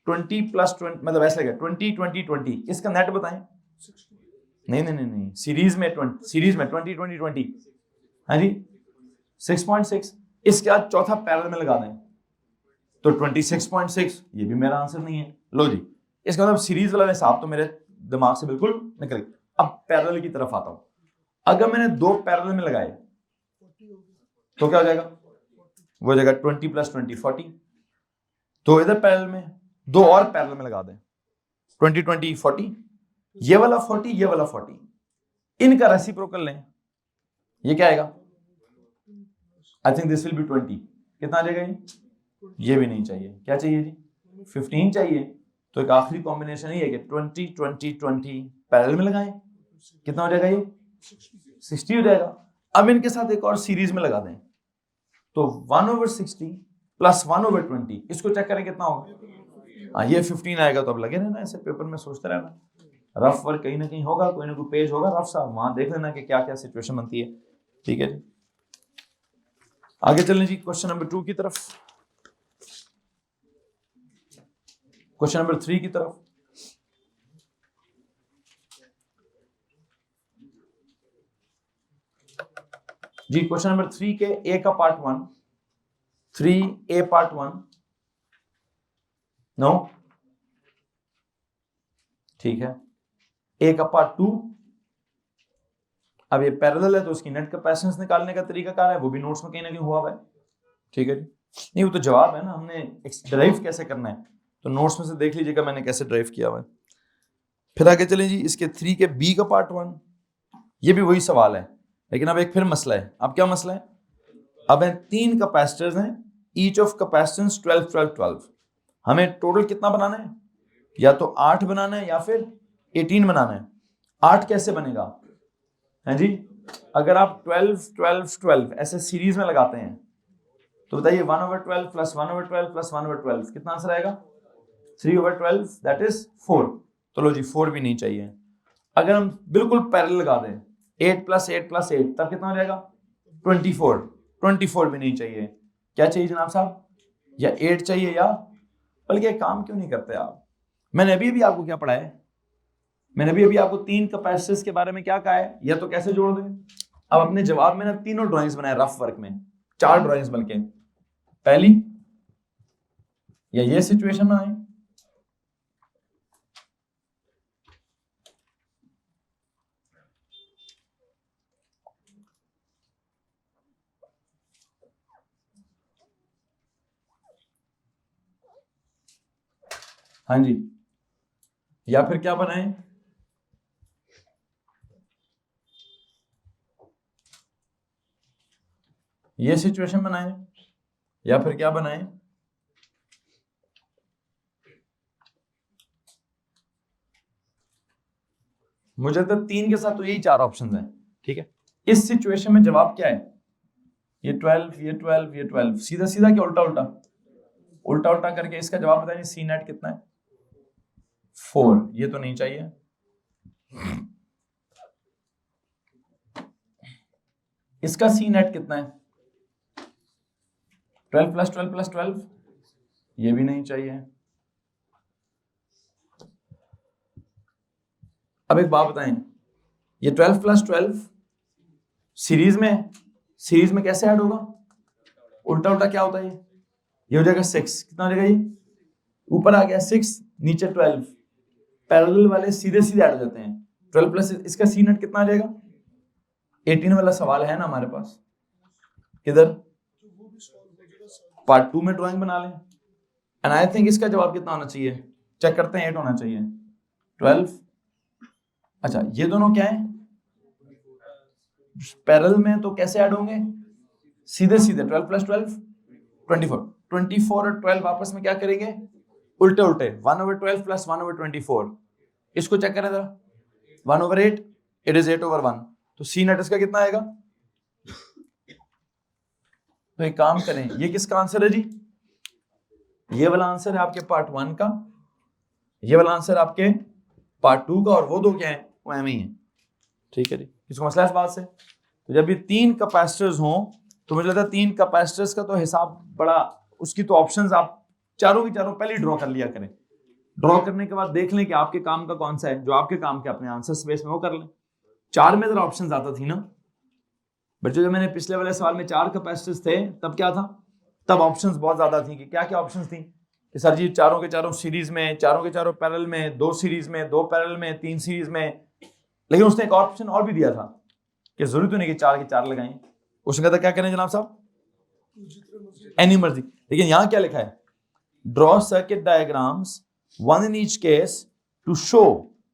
20 + 20 मतलब ऐसे लगेगा 20 20 20, इसका नेट बताएं। नहीं, सीरीज में 20 20 20, हाँ जी 6.6। इसके बाद चौथा पैरेलल में लगा दें तो 26.6, ये भी मेरा आंसर नहीं है। लो जी, इसका मतलब सीरीज वाला हिसाब तो मेरे दिमाग से बिल्कुल निकल गया। अब पैरेलल की तरफ आता हूं, अगर मैंने 2 पैरेलल में लगाए तो क्या हो जाएगा? वो हो जाएगा 20 + 20 40। तो इधर पैरेलल में 2 और पैरेलल में लगा दें, 20 20 40, ये वाला 40, ये वाला 40, इनका रेसिप्रोकल लें, ये क्या आएगा? I think this will be 20। कितना आ जाएगा ये भी नहीं चाहिए, क्या चाहिए जी? 15 चाहिए। तो एक आखिरी कॉम्बिनेशन ही है कि 20 20 20 पैरेलल में लगाएं, कितना हो जाएगा? ये 60 हो जाएगा। अब इनके साथ एक और सीरीज में लगा दें तो 1/60 प्लस 1/20, इसको चेक करें कितना होगा? ये 15 आएगा। तो अब लगे रहना ऐसे पेपर में सोचते रहना, रफ वर्क कहीं ना कहीं होगा, कोई ना कोई पेज होगा रफ सा, वहां देख लेना कि क्या क्या सिचुएशन बनती है। ठीक है जी, आगे चलें जी क्वेश्चन नंबर 2 की तरफ, क्वेश्चन नंबर 3 की तरफ। जी क्वेश्चन नंबर 3 के ए का पार्ट 1, 3A पार्ट 1, नो ठीक है। ए का पार्ट 2, अब ये पैरेलल है तो उसकी नेट कैपेसिटेंस निकालने का तरीका क्या है, वो भी नोट्स में कहीं ना कहीं हुआ हुआ है। ठीक है जी, नहीं वो तो जवाब है ना, हमने ड्राइव कैसे करना है तो नोट्स में से देख लीजिएगा मैंने कैसे ड्राइव किया हुआ है। फिर आगे चलें जी, इसके 3 के बी का पार्ट 1, ये भी वही सवाल है, लेकिन अब एक फिर मसला है। अब क्या मसला है? अब 3 कैपेसिटर्स हैं, ईच ऑफ कैपेसिटेंस 12 12 12, हमें टोटल कितना बनाना है? या तो 8 बनाना है या फिर 18 बनाना है। 8 कैसे बनेगा? है जी, अगर आप 12 12 12 ऐसे सीरीज में लगाते हैं तो बताइए 1/12 प्लस 1/12 प्लस 1/12 कितना आंसर आएगा? 3/12, दैट इज 4। तो लो जी 4 भी नहीं चाहिए। अगर हम बिल्कुल पैरेलल लगा दें 8 + 8 + 8 तब कितना हो जाएगा? 24। 24 भी नहीं चाहिए। क्या चाहिए जनाब साहब? या 8 चाहिए या, बल्कि काम क्यों नहीं करते आप? मैंने अभी आपको क्या पढ़ाया है? मैंने अभी आपको 3 कैपेसिटर्स के बारे में क्या कहा है, या तो कैसे जोड़ दें। अब अपने जवाब में ना तीनों ड्राइंग्स बनाए रफ वर्क में, 4 ड्राइंग्स बल्कि, पहली या ये सिचुएशन में आए, हाँ जी, या फिर क्या बनाए, ये सिचुएशन बनाए, या फिर क्या बनाए, मुझे तो 3 के साथ तो यही 4 ऑप्शन हैं। ठीक है, इस सिचुएशन में जवाब क्या है? ये 12, ये 12, ये 12, सीधा सीधा क्या उल्टा उल्टा? उल्टा उल्टा करके इसका जवाब बताइए। सी नेट कितना है? 4, ये तो नहीं चाहिए। इसका सी नेट कितना है? 12 + 12 + 12, ये भी नहीं चाहिए। अब एक बात बताएं, ये 12 + 12 सीरीज में कैसे ऐड होगा? उल्टा उल्टा क्या होता है? ये हो जाएगा 6, कितना हो जाएगा? ये ऊपर आ गया 6, नीचे 12, पैरेलल वाले सीधे सीधे ऐड हो जाते हैं। 12 प्लस इसका सी नेट कितना आ जाएगा? 18 वाला सवाल है ना हमारे पास, किधर? पार्ट 2 में ड्राइंग बना लें। एंड आई थिंक इसका जवाब कितना होना चाहिए, चेक करते हैं, 8 होना चाहिए। 12। अच्छा ये दोनों क्या है, पैरेलल में, तो कैसे ऐड होंगे? सीधे सीधे 12 प्लस 12 24। 24 और 12 आपस में क्या करेंगे? उल्टे उल्टे। 1/12 प्लस 1/24। इसको चेक करें जरा, 1/8, इट इज 8/1। तो सी नेट इसका कितना आएगा? तो एक काम करें, ये किसका आंसर है जी? ये वाला आंसर है आपके पार्ट 1 का, ये वाला आंसर आपके पार्ट 2 का, और वो दो क्या है? वो एम ही है। ठीक है जी, इसको मसला इस बात से, तो जब ये 3 कैपेसिटर्स हों तो मुझे लगता है 3 कैपेसिटर्स का तो हिसाब बड़ा, उसकी तो ऑप्शंस आप चारों की चारों पहले ड्रॉ कर लिया करें। ड्रॉ करने के बाद देख लें कि आपके काम का कौन सा है, जो आपके काम के अपने आंसर स्पेस में वो कर लें। 4 में जरा ऑप्शन आता थी ना बच्चों, जब मैंने पिछले वाले सवाल में 4 कैपेसिटर्स थे तब क्या था, तब ऑप्शंस बहुत ज्यादा थी कि क्या क्या ऑप्शंस थी कि सर जी चारों के चारों सीरीज में, चारों के चारों पैरेलल में, 2 सीरीज में, 2 पैरेलल में, 3 सीरीज में। लेकिन उसने एक ऑप्शन और भी दिया था कि जरूरत नहीं कि 4 के 4 लगाएं, उसने कहा था क्या करें जनाब साहब? एनी मर्जी। लेकिन यहां क्या लिखा है? Draw circuit diagrams, one in each case, to show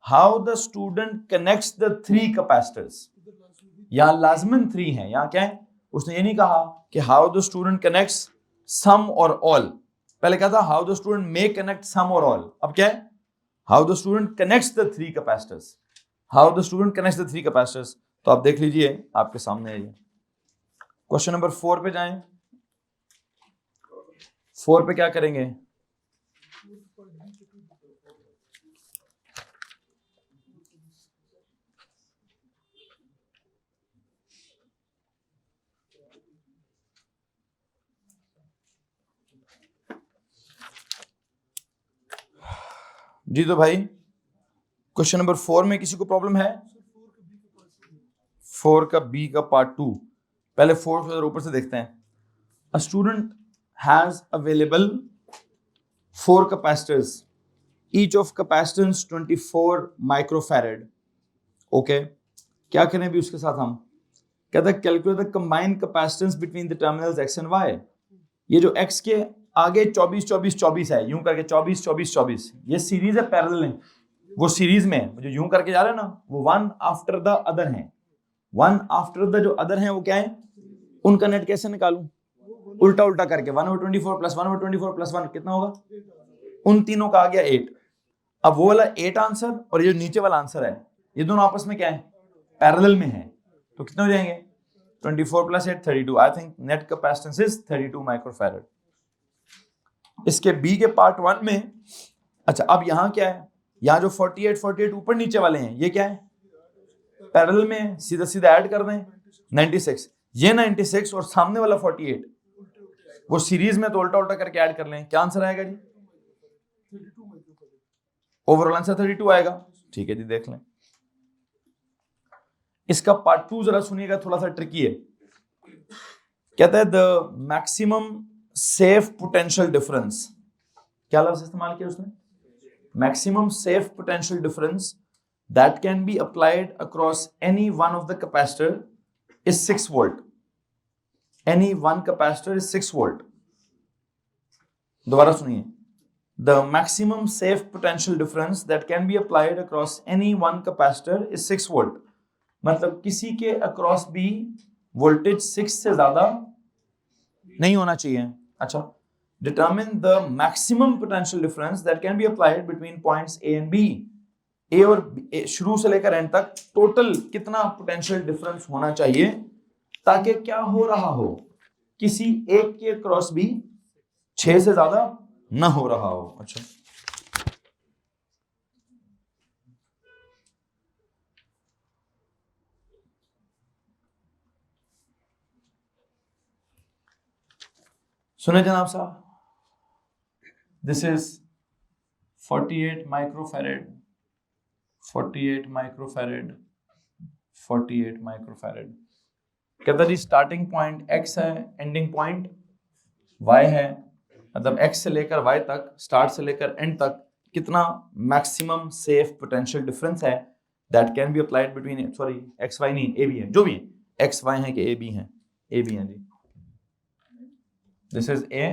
how the student connects the 3 capacitors। यहां लाजमन 3 है, यहां क्या है? उसने ये नहीं कहा कि how the student connects some or all, पहले क्या था? how the student may connect some or all, अब क्या है? how the student connects the 3 capacitors, how the student connects the 3 capacitors। तो आप देख लीजिए आपके सामने है ये। क्वेश्चन नंबर 4 पे जाएं। 4 पे क्या करेंगे? जी तो भाई क्वेश्चन नंबर 4 में किसी को प्रॉब्लम है? 4 का बी का पार्ट 2, पहले 4 को ऊपर से देखते हैं। A student has available 4 capacitors, each of capacitance 24 microfarad. Okay, क्या करें भी उसके साथ? हम कहते हैं calculate the combined capacitance between the terminals x and y। ये जो x के आगे 24 24 24 है, यूं करके 24 24 24, ये सीरीज है, पैरेलल है, वो सीरीज में जो यूं करके जा रहे हैं ना, वो वन आफ्टर द अदर है। वन आफ्टर द जो अदर है वो क्या है? उनका नेट कैसे निकालूं? उल्टा उल्टा करके 1/24 प्लस 1/24 प्लस 1 कितना होगा? उन तीनों का आ गया 8। अब वो वाला 8 आंसर और ये नीचे वाला आंसर है, ये दोनों आपस में क्या है? पैरेलल में है। तो कितने हो जाएंगे? 24 plus 8 32। I think net capacitance is 32 microfarad. इसके बी के पार्ट 1 में, अच्छा अब यहां क्या है? यहां जो 48 48 ऊपर नीचे वाले हैं, ये क्या है? पैरेलल में, सीधा सीधा ऐड कर दें 96। ये 96 और सामने वाला 48 वो सीरीज में, तो उल्टा उल्टा करके ऐड कर लें, क्या आंसर आएगा जी? ओवरऑल आंसर 32 आएगा। ठीक है जी, देख लें। इसका पार्ट 2 जरा सुनिएगा, थोड़ा सा ट्रिकी है। कहता है the maximum safe potential difference, क्या लफ्ज इस्तेमाल किया उसने? Maximum safe potential difference that can be applied across any one of the capacitor is 6 volt. Any one capacitor is 6 volt. दोबारा सुनिए, the maximum safe potential difference that can be applied across any one capacitor is 6 volt. मतलब किसी के across भी voltage 6 से ज्यादा नहीं होना चाहिए। अच्छा, determine the maximum potential difference that can be applied between points A and B. A और शुरू से लेकर एंड तक टोटल कितना पोटेंशियल डिफरेंस होना चाहिए ताकि क्या हो रहा हो, किसी एक के क्रॉस भी 6 से ज्यादा ना हो रहा हो। अच्छा, सुने जनाब साहब, this is 48 microfarad, 48 microfarad, 48 microfarad. कहता जी स्टार्टिंग पॉइंट x है, एंडिंग पॉइंट y है, मतलब x से लेकर y तक, स्टार्ट से लेकर एंड तक कितना मैक्सिमम सेफ पोटेंशियल डिफरेंस है that can be applied between, sorry x y नहीं, a भी है, जो भी है, एक्स वाई है कि ए बी है? ए बी है जी। This is A,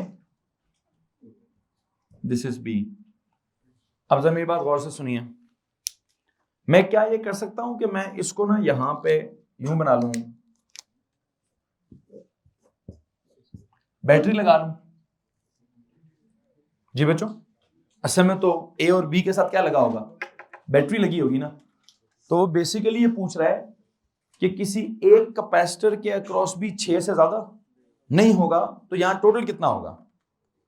this is B. अब जरा मेरी बात गौर से सुनिए, मैं क्या ये कर सकता हूं कि मैं इसको ना यहां पे यूं बना लूं, बैटरी लगा लूं? जी बच्चों, असल में तो ए और बी के साथ क्या लगा होगा? बैटरी लगी होगी ना। तो बेसिकली ये पूछ रहा है कि किसी एक कैपेसिटर के अक्रॉस भी 6 से ज्यादा नहीं होगा, तो यहां टोटल कितना होगा?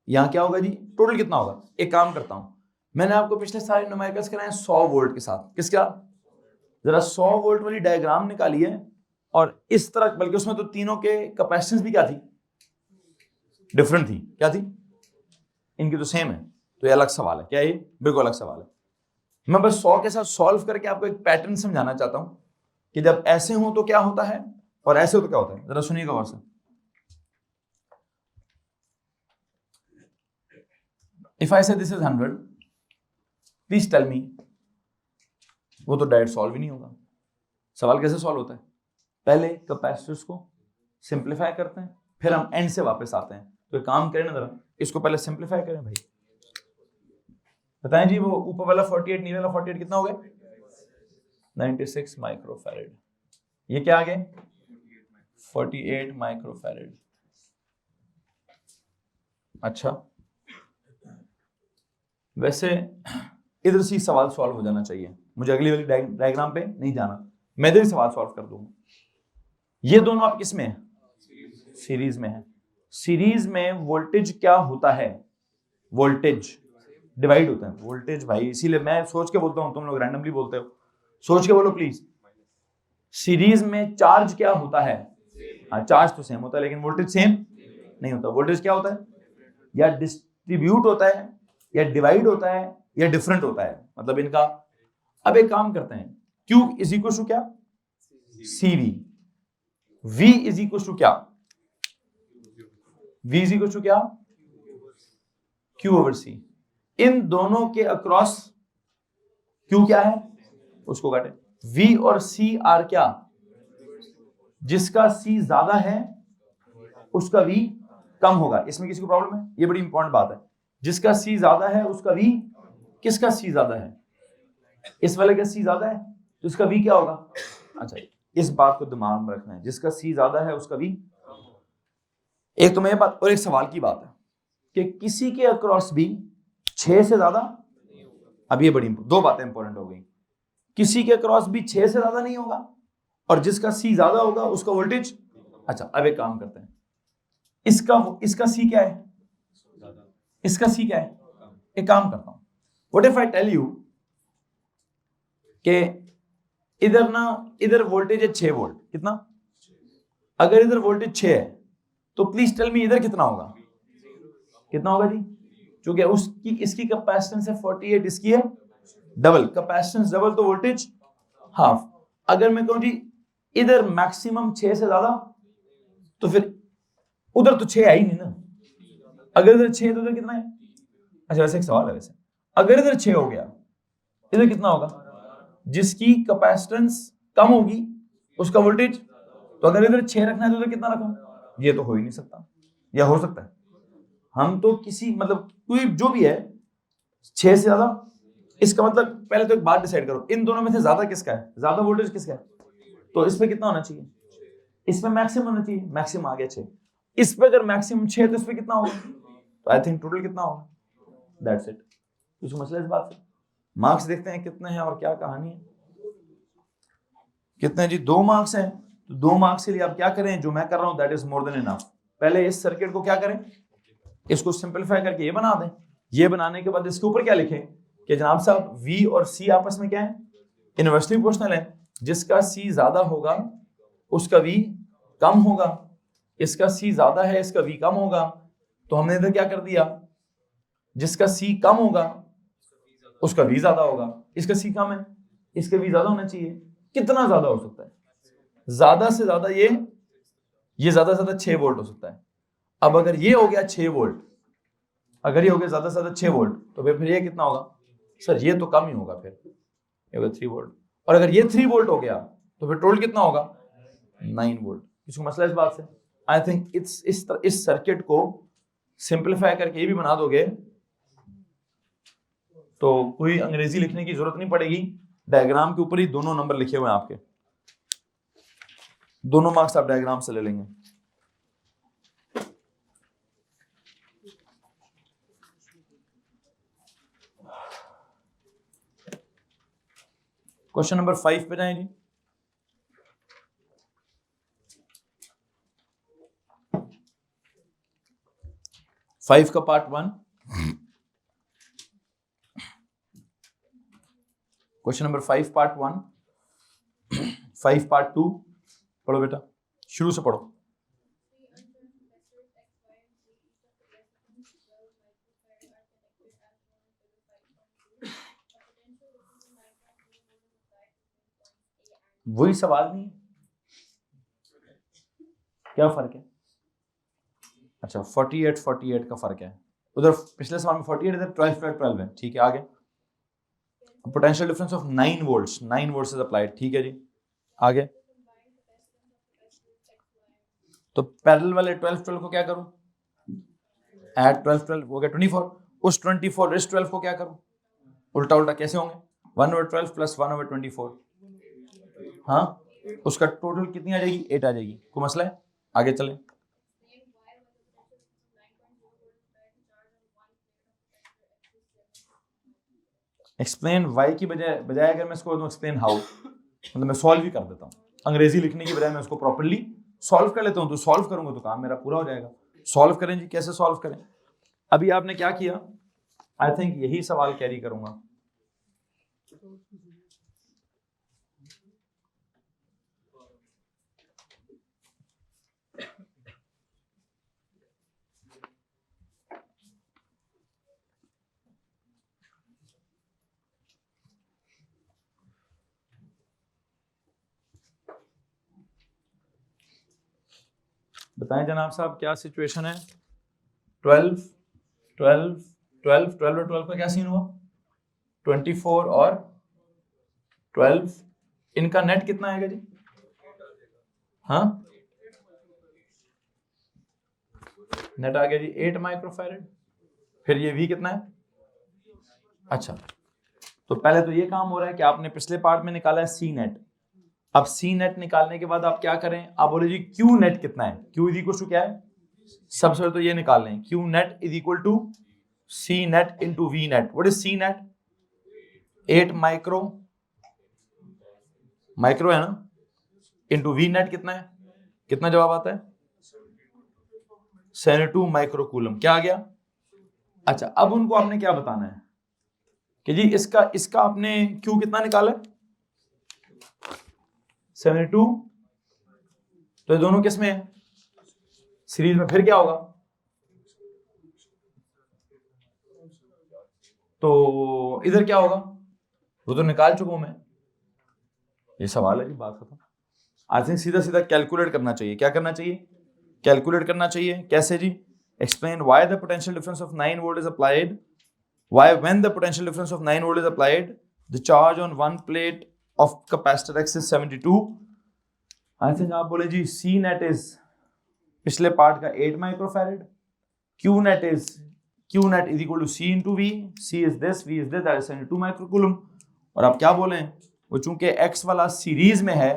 यहां क्या होगा जी? टोटल कितना होगा? एक काम करता हूं, मैंने आपको पिछले सारे न्यूमेरिकल्स कराए 100 वोल्ट के साथ। किसका? जरा 100 वोल्ट वाली डायग्राम निकाली है, और इस तरह, बल्कि उसमें तो तीनों के कैपेसिटेंस भी क्या थी? डिफरेंट थी। क्या थी? इनकी तो सेम है, तो ये अलग सवाल है। क्या ये? बिल्कुल अलग सवाल है। मैं बस 100 के साथ सॉल्व करके आपको एक पैटर्न समझाना चाहता हूं कि जब ऐसे हो तो क्या होता है और ऐसे हो तो क्या होता है। जरा सुनिएगा गौर से। If I say this is 100, please tell me, वो तो डायरेक्ट सॉल्व ही नहीं होगा। सवाल कैसे सॉल्व होता है? पहले कैपेसिटर्स को सिंप्लीफाई करते हैं, फिर हम एंड से वापस आते हैं। तो एक काम करें ना, जरा इसको पहले सिंप्लीफाई करें भाई। बताएं जी, वो ऊपर वाला 48, नीचे वाला 48 कितना हो गया? 96 माइक्रोफैरेड। ये क्या आ गया? 48 माइक्रोफैरेड। अच्छा, वैसे इधर से सवाल सॉल्व हो जाना चाहिए, मुझे अगली वाली डायग्राम पे नहीं जाना, मैं इधर ही सवाल सॉल्व कर दूंगा। ये दोनों आप किस में है? सीरीज में है। सीरीज में वोल्टेज क्या होता है? वोल्टेज डिवाइड होता है। वोल्टेज भाई, इसीलिए मैं सोच के बोलता हूं, तुम लोग रैंडमली बोलते हो, सोच के बोलो प्लीज। सीरीज में चार्ज क्या होता है? हाँ, चार्ज तो सेम होता है, लेकिन वोल्टेज सेम नहीं होता। वोल्टेज क्या होता है? या डिस्ट्रीब्यूट होता है, या डिवाइड होता है, या डिफरेंट होता है, मतलब इनका। अब एक काम करते हैं, Q इज इक्वल टू क्या? CV। V is equal to क्या? V इज इक्वल टू क्या? Q over C। इन दोनों के अक्रॉस Q क्या है? उसको काटे। V और C आर क्या? जिसका C ज्यादा है उसका V कम होगा। इसमें किसी को प्रॉब्लम है? ये बड़ी इंपॉर्टेंट बात है। जिसका C ज्यादा है उसका V, किसका C ज्यादा है? इस वाले का C ज्यादा है, तो इसका V क्या होगा? अच्छा, इस बात को दिमाग में रखना है, जिसका C ज्यादा है उसका V। एक तो मैं बात, और एक सवाल की बात है कि किसी के अक्रॉस भी 6 से ज्यादा, अब ये बड़ी दो बातें इंपॉर्टेंट हो गई। किसी के अक्रॉस भी 6 से ज्यादा नहीं होगा, और जिसका C ज्यादा होगा उसका वोल्टेज। अच्छा, अब एक काम करते हैं, इसका C क्या है? इसका C क्या है? एक काम करता हूं, what if I tell you कि इधर ना, इधर वोल्टेज है 6 वोल्ट। कितना? अगर इधर वोल्टेज 6 है तो प्लीज टेल मी इधर कितना होगा? कितना होगा जी? क्योंकि उसकी, इसकी कैपेसिटेंस है 48, इसकी है डबल। कैपेसिटेंस डबल तो वोल्टेज हाफ। अगर मैं कहूं जी इधर मैक्सिमम 6 से ज्यादा, तो फिर उधर तो 6 है ही नहीं ना। अगर इधर 6 तो उधर कितना है? अच्छा, वैसे एक सवाल है, वैसे अगर इधर 6 हो गया, इधर कितना होगा? जिसकी कैपेसिटेंस कम होगी उसका वोल्टेज। तो अगर इधर 6 रखना है तो उधर कितना रखो? ये तो हो ही नहीं सकता, या हो सकता है? हम तो किसी, मतलब कोई जो भी है 6 से ज्यादा, इसका मतलब पहले तो एक बात डिसाइड करो, इन दोनों में से ज्यादा किसका है? ज्यादा वोल्टेज किसका है? तो इस पे कितना होना चाहिए? इस पे मैक्सिमम होना चाहिए। मैक्सिमम आ गया 6। इस पे अगर मैक्सिमम 6 तो इस पे कितना होगा? तो आई थिंक टोटल कितना होगा? That's it. कुछ मसला इस बात से? मार्क्स देखते हैं कितने हैं और क्या कहानी है। कितने जी? 2 मार्क्स हैं। तो 2 मार्क्स के लिए आप क्या करें? जो मैं कर रहा हूं that is more than enough. पहले इस सर्किट को क्या करें? इसको सिंपलीफाई करके ये बना दें। ये बनाने के बाद इसके ऊपर क्या लिखें कि जनाब साहब V और C आपस में क्या है? इनवर्सली प्रोपोर्शनल है। जिसका C ज्यादा होगा उसका V कम होगा। इसका C ज्यादा है, इसका V कम होगा। तो हमने इधर क्या कर दिया? जिसका C कम होगा उसका V ज्यादा होगा। इसका C कम है, इसका V ज्यादा होना चाहिए। कितना ज्यादा हो सकता है? ज्यादा से ज्यादा ये ज्यादा से ज्यादा 6 वोल्ट हो सकता है। अब अगर ये हो गया 6 वोल्ट, अगर ये हो गया ज्यादा से ज्यादा 6 वोल्ट, तो फिर ये कितना होगा? सर ये तो कम ही होगा, फिर ये होगा 3 वोल्ट। और अगर ये 3 वोल्ट हो गया तो फिर टोटल कितना होगा? 9 वोल्ट। किसी को मसला इस बात से? आई थिंक इस सर्किट को सिंपलीफाई करके ये भी बना दोगे तो कोई अंग्रेजी लिखने की जरूरत नहीं पड़ेगी। डायग्राम के ऊपर ही दोनों नंबर लिखे हुए हैं आपके, दोनों मार्क्स आप डायग्राम से ले लेंगे। क्वेश्चन नंबर 5 पे जाएं जी। फाइव का part 1, question number 5 part 1, 5 part 2। पढ़ो बेटा, शुरू से पढ़ो। वही सवाल नहीं, क्या फर्क है? अच्छा 48 का फर्क है। उधर पिछले सवाल में 48, इधर 12 है। ठीक है, आगे। Potential difference of 9 volts, 9 volts is applied. ठीक है जी, आगे। तो पैरेलल वाले 12 को क्या करूं? ऐड 12 हो गया 24। उस 24 इस 12 को क्या करूं? उल्टा उल्टा कैसे होंगे? 1/12 प्लस 1/24। हाँ, उसका टोटल कितनी आ जाएगी? 8 आ जाएगी। कोई मसला है? आगे चलें। एक्सप्लेन वाई की बजाय अगर मैं इसको एक्सप्लेन हाउ, मतलब मैं सॉल्व ही कर देता हूँ। अंग्रेजी लिखने की बजाय मैं उसको प्रॉपर्ली सॉल्व कर लेता हूँ, तो सॉल्व करूंगा तो काम मेरा पूरा हो जाएगा। सॉल्व करें जी, कैसे सॉल्व करें? अभी आपने क्या किया? आई थिंक यही सवाल कैरी करूंगा। बताएं जनाब साहब, क्या सिचुएशन है? 12 12 12 12 और 12 का क्या सीन हुआ? 24 और 12, इनका नेट कितना आएगा जी? हाँ, नेट आ गया जी 8 माइक्रोफैरेड। फिर ये V कितना है? अच्छा, तो पहले तो ये काम हो रहा है कि आपने पिछले पार्ट में निकाला है C नेट। अब C नेट निकालने के बाद आप क्या करें? आप बोले जी Q नेट कितना है? Q इज इक्वल टू क्या है? सबसे पहले तो ये निकाल लें, Q net is equal to C net into V net. What is C net? 8 micro है ना, इंटू V नेट कितना है? कितना जवाब आता है? 72 माइक्रो कूलम। क्या आ गया? अच्छा, अब उनको आपने क्या बताना है कि जी इसका आपने Q कितना निकाला है? 72। तो ये दोनों किस में है? सीरीज में। फिर क्या होगा? तो इधर क्या होगा? वो तो निकाल चुका हूं मैं। ये सवाल है जी, बात खत्म। आई थिंक सीधा सीधा कैलकुलेट करना चाहिए। क्या करना चाहिए? कैलकुलेट करना चाहिए। कैसे जी? Explain why the potential difference of 9 volt is applied, why when the potential difference of 9 volt is applied the charge on one plate of capacitor X is 72। I think आप बोले जी C नेट इज पिछले part का 8 microfarad, Q net is equal to C into V, C is this, V is this, that is 72 microcoulomb. और आप क्या बोले? वो चूंकि X वाला सीरीज में है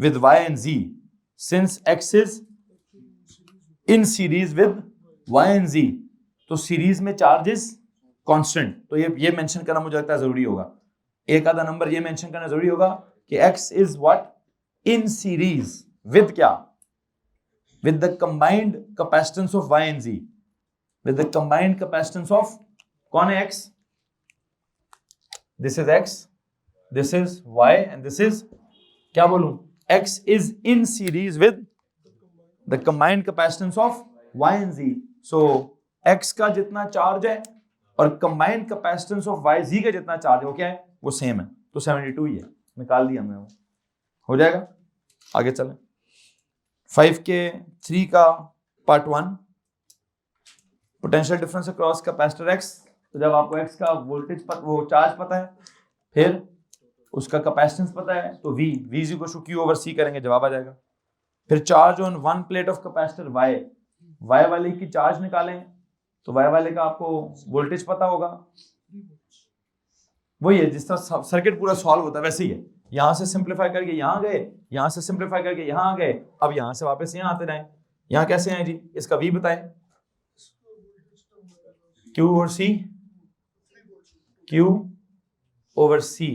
with Y and Z, since X is in series with Y and Z, तो सीरीज में चार्जेस कांस्टेंट। तो ये मेंशन करना मुझे लगता है जरूरी होगा। एक आधा नंबर ये मेंशन करना जरूरी होगा कि X is what? in series with क्या? with the combined capacitance of Y and Z, with the combined capacitance of, कौन है X? this is X, this is Y and this is, क्या बोलूं? X is in series with the combined capacitance of Y and Z. So X का जितना charge है और combined capacitance of Y Z का जितना चार्ज है वो क्या है? वो सेम है, तो 72 ही है। निकाल दिया हमने, वो हो जाएगा। आगे चलें। 5 के 3 का part 1, potential difference across capacitor X। तो जब आपको X का वोल्टेज वो चार्ज पता है, फिर उसका कैपेसिटेंस पता है, तो V is equal to Q over C करेंगे, जवाब आ जाएगा। फिर charge on one plate of capacitor Y, Y वाले की चार्ज निकालें तो वाई वाले का आपको वोल्टेज पता होगा, वही है जिस तरह सर्किट पूरा सॉल्व होता है वैसे ही है। यहां से सिंप्लीफाई करके यहां गए, यहां से सिंप्लीफाई करके यहां आ गए, अब यहां से वापस यहां आते रहे। यहां कैसे आए जी, इसका वी बताएं। Q over C, Q over C,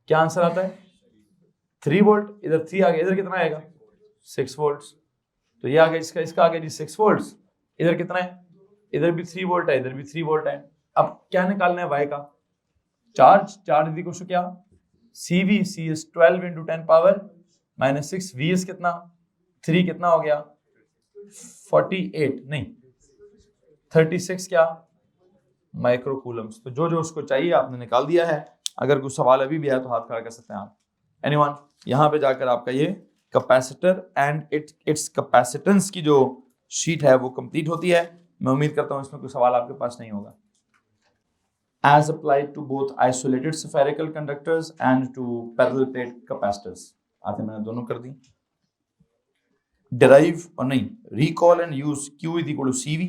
क्या आंसर आता है 3 वोल्ट। इधर 3 आ गया, इधर कितना आएगा 6 वोल्ट। तो ये आ गया इसका आ गया जी 6 वोल्ट। इधर कितना है, इधर भी 3 वोल्ट है, इधर भी 3 वोल्ट है। अब क्या निकालना है वाई का, चार्ज, चार्ज इक्वल टू क्या, CV, C is 12 into 10 power -6, V is कितना 3, कितना हो गया 48 नहीं 36 क्या माइक्रो कूलम्स। तो जो जो उसको चाहिए आपने निकाल दिया है। अगर कुछ सवाल अभी भी है तो हाथ खड़ा कर सकते हैं आप। एनीवन, यहाँ पे जाकर आपका ये कैपेसिटर एंड इट्स कैपेसिटेंस की जो शीट है वो कंप्लीट होती है। मैं उम्मीद करता हूँ इसमें कोई सवाल आपके पास नहीं होगा। As applied to both isolated spherical conductors and to parallel plate capacitors, आते मैंने दोनों कर दी। Derive और नहीं, recall and use Q is equal to CV.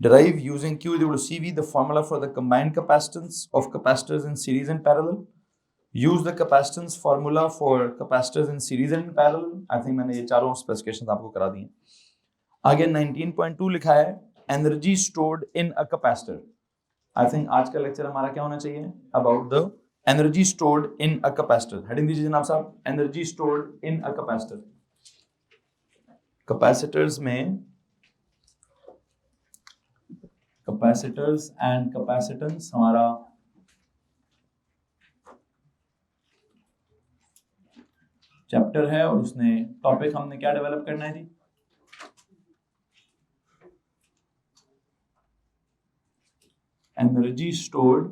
Derive using Q is equal to CV the formula for the combined capacitance of capacitors in series and parallel. Use the capacitance formula for capacitors in series and parallel. I think मैंने ये चारों specifications आपको करा दी हैं। आगे 19.2 लिखा है energy stored in a capacitor. I think आज का लेक्चर हमारा क्या होना चाहिए, about the energy stored in a capacitor. Heading दीजिए जनाब साहब, energy stored in a capacitor. Capacitors में कैपेसिटर्स एंड कैपेसिटेंस हमारा चैप्टर है और उसने टॉपिक हमने क्या डेवलप करना है जी, energy stored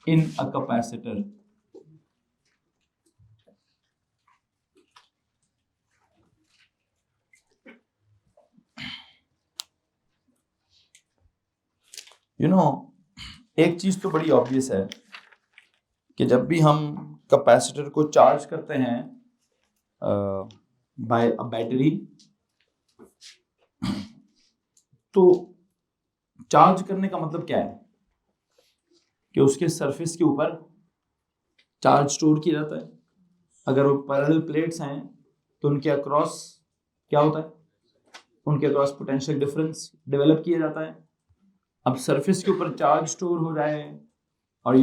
in a capacitor. एक चीज तो बड़ी ऑब्वियस है कि जब भी हम कैपेसिटर को चार्ज करते हैं बाय अ बैटरी, तो चार्ज करने का मतलब क्या है कि उसके सरफेस के ऊपर चार्ज स्टोर किया जाता है। अगर वो पैरेलल प्लेट्स हैं तो उनके अक्रॉस क्या होता है, उनके अक्रॉस पोटेंशियल डिफरेंस डेवलप किया जाता है। अब सरफेस के ऊपर चार्ज स्टोर हो जाए और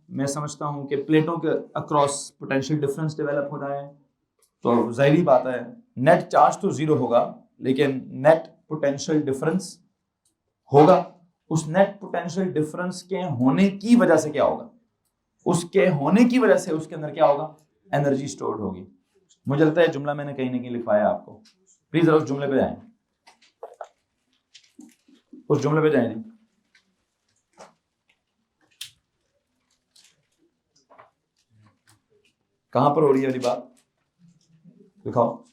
मैं समझता हूं कि प्लेटों के अक्रॉस पोटेंशियल डिफरेंस डेवलप हो जाए, तो जाहिर बात है नेट चार्ज तो जीरो होगा लेकिन नेट पोटेंशियल डिफरेंस होगा। उस नेट पोटेंशियल डिफरेंस के होने की वजह से क्या होगा, उसके होने की वजह से उसके अंदर क्या होगा, एनर्जी स्टोर्ड होगी। मुझे लगता है जुमला मैंने कहीं ना कहीं लिखवाया आपको, प्लीज जरा उस जुमले पे जाएं, उस जुमले पे जाएं। कहां पर हो रही है वाली बात, दिखाओ।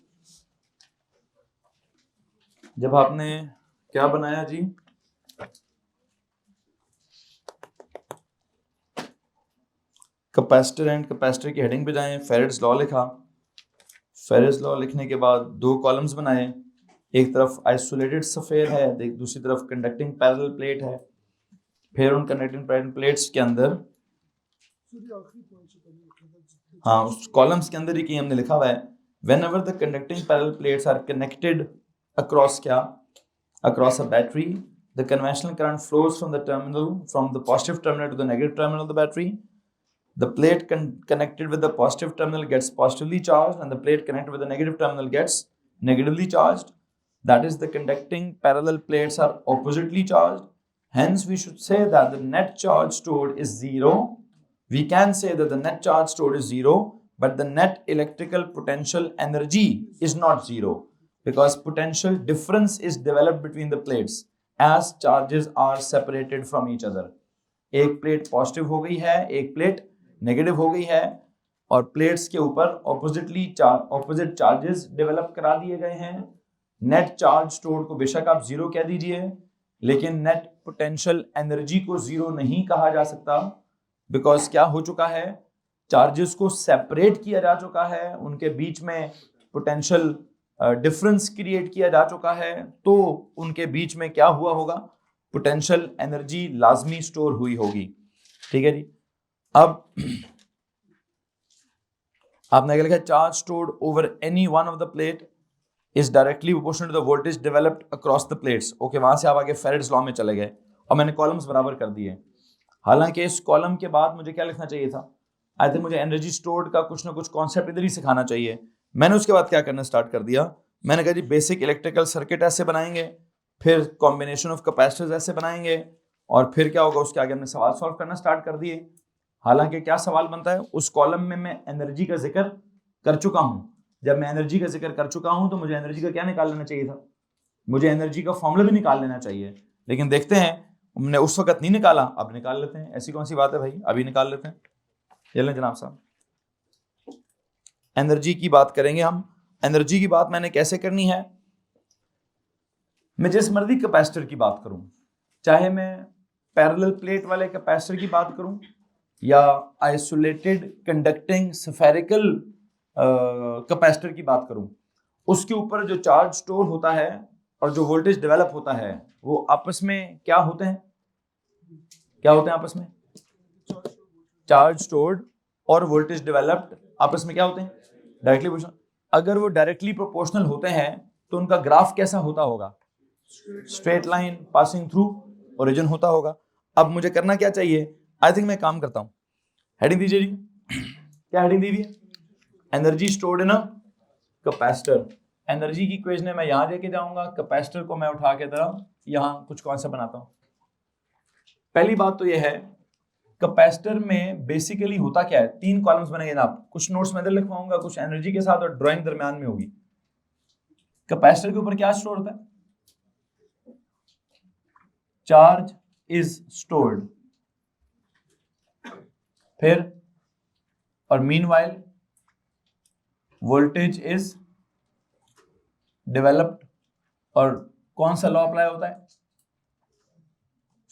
जब आपने क्या बनाया जी, कैपेसिटर एंड कैपेसिटर की हेडिंग पे जाएं, फेरेड्स लॉ लिखा। फेरेड्स लॉ लिखने के बाद दो कॉलम्स बनाए, एक तरफ आइसोलेटेड सफेयर है, दूसरी तरफ कंडक्टिंग पैरेलल प्लेट है। फिर उन कंडक्टिंग पैरेलल प्लेट्स के अंदर, हाँ उस कॉलम्स के अंदर ही कि हमने लिखा हुआ है whenever the conducting parallel plates are connected across क्या, across a battery, the conventional current flows from the terminal, from the positive terminal to the negative terminal of the battery. The plate connected with the positive terminal gets positively charged and the plate connected with the negative terminal gets negatively charged. That is, the conducting parallel plates are oppositely charged. Hence, we should say that the net charge stored is zero. We can say that the net charge stored is zero, but the net electrical potential energy is not zero because potential difference is developed between the plates as charges are separated from each other. एक plate positive हो गई है, एक plate negative हो गई है और plates के ऊपर ऑपोजिट चार्जेस डेवलप करा दिए गए हैं। नेट चार्ज स्टोर्ड को बेशक आप जीरो कह दीजिए लेकिन नेट पोटेंशियल एनर्जी को जीरो नहीं कहा जा सकता बिकॉज क्या हो चुका है, चार्जेस को सेपरेट किया जा चुका है, उनके बीच में पोटेंशियल डिफरेंस क्रिएट किया जा चुका है, तो उनके बीच में क्या हुआ होगा, पोटेंशियल एनर्जी लाजमी स्टोर हुई होगी। ठीक है जी। अब आपने क्या लिखा, charge stored over any one of the plate is directly proportional to the voltage developed across the plates. Okay, वहां से आप आगे फेरेड्स लॉ में चले गए और मैंने कॉलम्स बराबर कर दिए। हालांकि इस कॉलम के बाद मुझे क्या लिखना चाहिए था, आई थिंक मुझे एनर्जी स्टोर्ड का कुछ ना कुछ कॉन्सेप्ट इधर ही सिखाना चाहिए। मैंने उसके बाद क्या करना स्टार्ट कर दिया, मैंने कहा जी बेसिक इलेक्ट्रिकल सर्किट ऐसे बनाएंगे, फिर कॉम्बिनेशन ऑफ कैपेसिटर्स ऐसे बनाएंगे, और फिर क्या होगा उसके आगे हमने सवाल सॉल्व करना स्टार्ट कर दिए। हालांकि क्या सवाल बनता है, उस कॉलम में मैं एनर्जी का जिक्र कर चुका हूं। जब मैं एनर्जी का जिक्र कर चुका हूं तो मुझे एनर्जी का क्या निकाल लेना चाहिए था, मुझे एनर्जी का फॉर्मूला भी निकाल लेना चाहिए। लेकिन देखते हैं हमने उस वक्त नहीं निकाला, अब निकाल लेते हैं। ऐसी कौन सी बात है भाई, अभी निकाल लेते हैं। ये लें जनाब साहब, एनर्जी की बात करेंगे हम। एनर्जी की बात मैंने कैसे करनी है, मैं जिस मर्जी कैपेसिटर की बात करूं, चाहे मैं पैरेलल प्लेट वाले कैपेसिटर की बात करूं या आइसोलेटेड कंडक्टिंग स्फेरिकल कैपेसिटर की बात करूं, उसके ऊपर जो चार्ज स्टोर होता है और जो वोल्टेज डेवलप होता है वो आपस में क्या होते हैं, क्या होते हैं आपस में, चार्ज स्टोर्ड और वोल्टेज डेवलप्ड आपस में क्या होते हैं, डायरेक्टली प्रोपोर्शनल। अगर वो डायरेक्टली प्रोपोर्शनल होते हैं तो उनका ग्राफ कैसा होता होगा, straight line passing through origin होता होगा। अब मुझे करना क्या चाहिए, आई थिंक मैं काम करता हूं, हेडिंग दीजिए जी, क्या हेडिंग दी हुई है, energy stored in a capacitor. Energy की इक्वेशन मैं यहां लेके जाऊंगा, कैपेसिटर को मैं उठा के तरह यहां कुछ कॉन्सेप्ट बनाता हूं। पहली बात तो यह है, कैपेसिटर में बेसिकली होता क्या है, तीन कॉलम्स बनेंगे ना, कुछ नोट्स में इधर लिखवाऊंगा, कुछ एनर्जी के साथ, और ड्राइंग दरमियान में होगी। कैपेसिटर के ऊपर क्या स्टोर होता है, चार्ज इज स्टोर्ड, फिर और मीनवाइल वोल्टेज इज डेवलप्ड, और कौन सा लॉ अप्लाई होता है,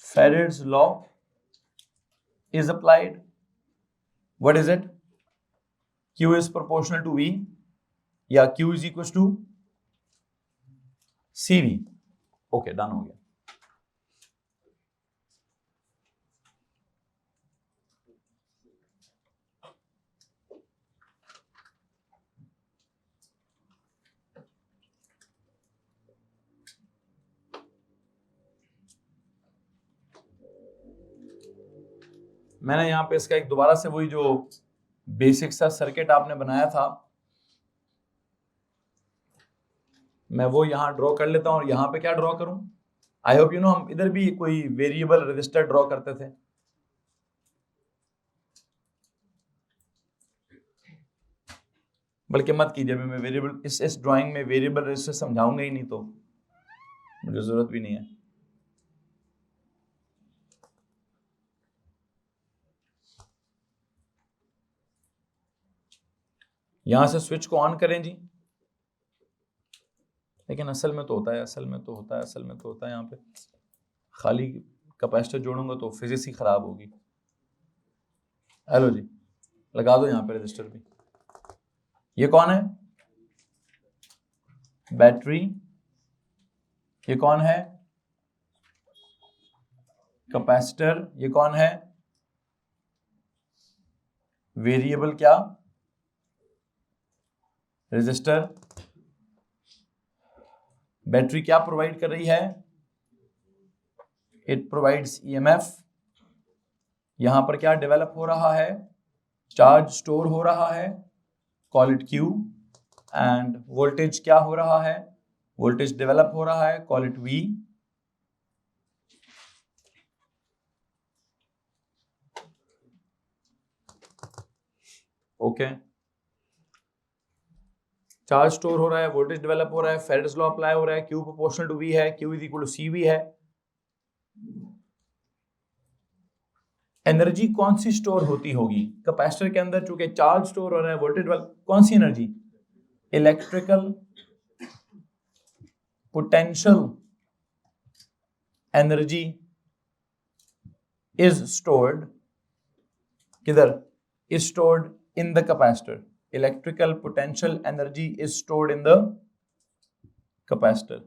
फेरेड्स law is applied. What is it? Q is proportional to V, या Q is equals to CV. Okay, done हो गया। मैंने यहाँ पे इसका एक दोबारा से वही जो बेसिक सा सर्किट आपने बनाया था, मैं वो यहाँ ड्रॉ कर लेता हूँ, और यहाँ पे क्या ड्रॉ करूँ, आई होप यू नो हम इधर भी कोई वेरिएबल रजिस्टर ड्रॉ करते थे। बल्कि मत कीजिए, मैं वेरिएबल इस ड्राइंग में वेरिएबल रजिस्टर समझाऊंगा ही नहीं, तो मुझे जरूरत भी नहीं है। यहां से स्विच को ऑन करें जी, लेकिन असल में तो होता है, असल में तो होता है, असल में तो होता है, यहाँ पे खाली कैपेसिटर जोड़ूंगा तो फिजिक्स ही खराब होगी। हेलो जी, लगा दो यहाँ पे रजिस्टर भी। ये कौन है, बैटरी, ये कौन है, कैपेसिटर, ये कौन है, वेरिएबल क्या, रजिस्टर। बैटरी क्या प्रोवाइड कर रही है, इट प्रोवाइड्स ईएमएफ। यहां पर क्या डेवलप हो रहा है, चार्ज स्टोर हो रहा है, call it Q. And voltage क्या हो रहा है, वोल्टेज डेवलप हो रहा है, call it V. Okay, charge store हो रहा है, वोल्टेज डेवलप हो रहा है, फेरेड्स लॉ अप्लाई हो रहा है, क्यू प्रोपोर्शनल टू वी है, Q is equal to C V है। एनर्जी कौन सी स्टोर होती होगी कैपेसिटर के अंदर, चूंकि चार्ज स्टोर हो रहा है, वोल्टेज डेवलप, कौन सी energy, electrical potential energy is stored किधर, is stored in the capacitor. Electrical potential energy is stored in the capacitor.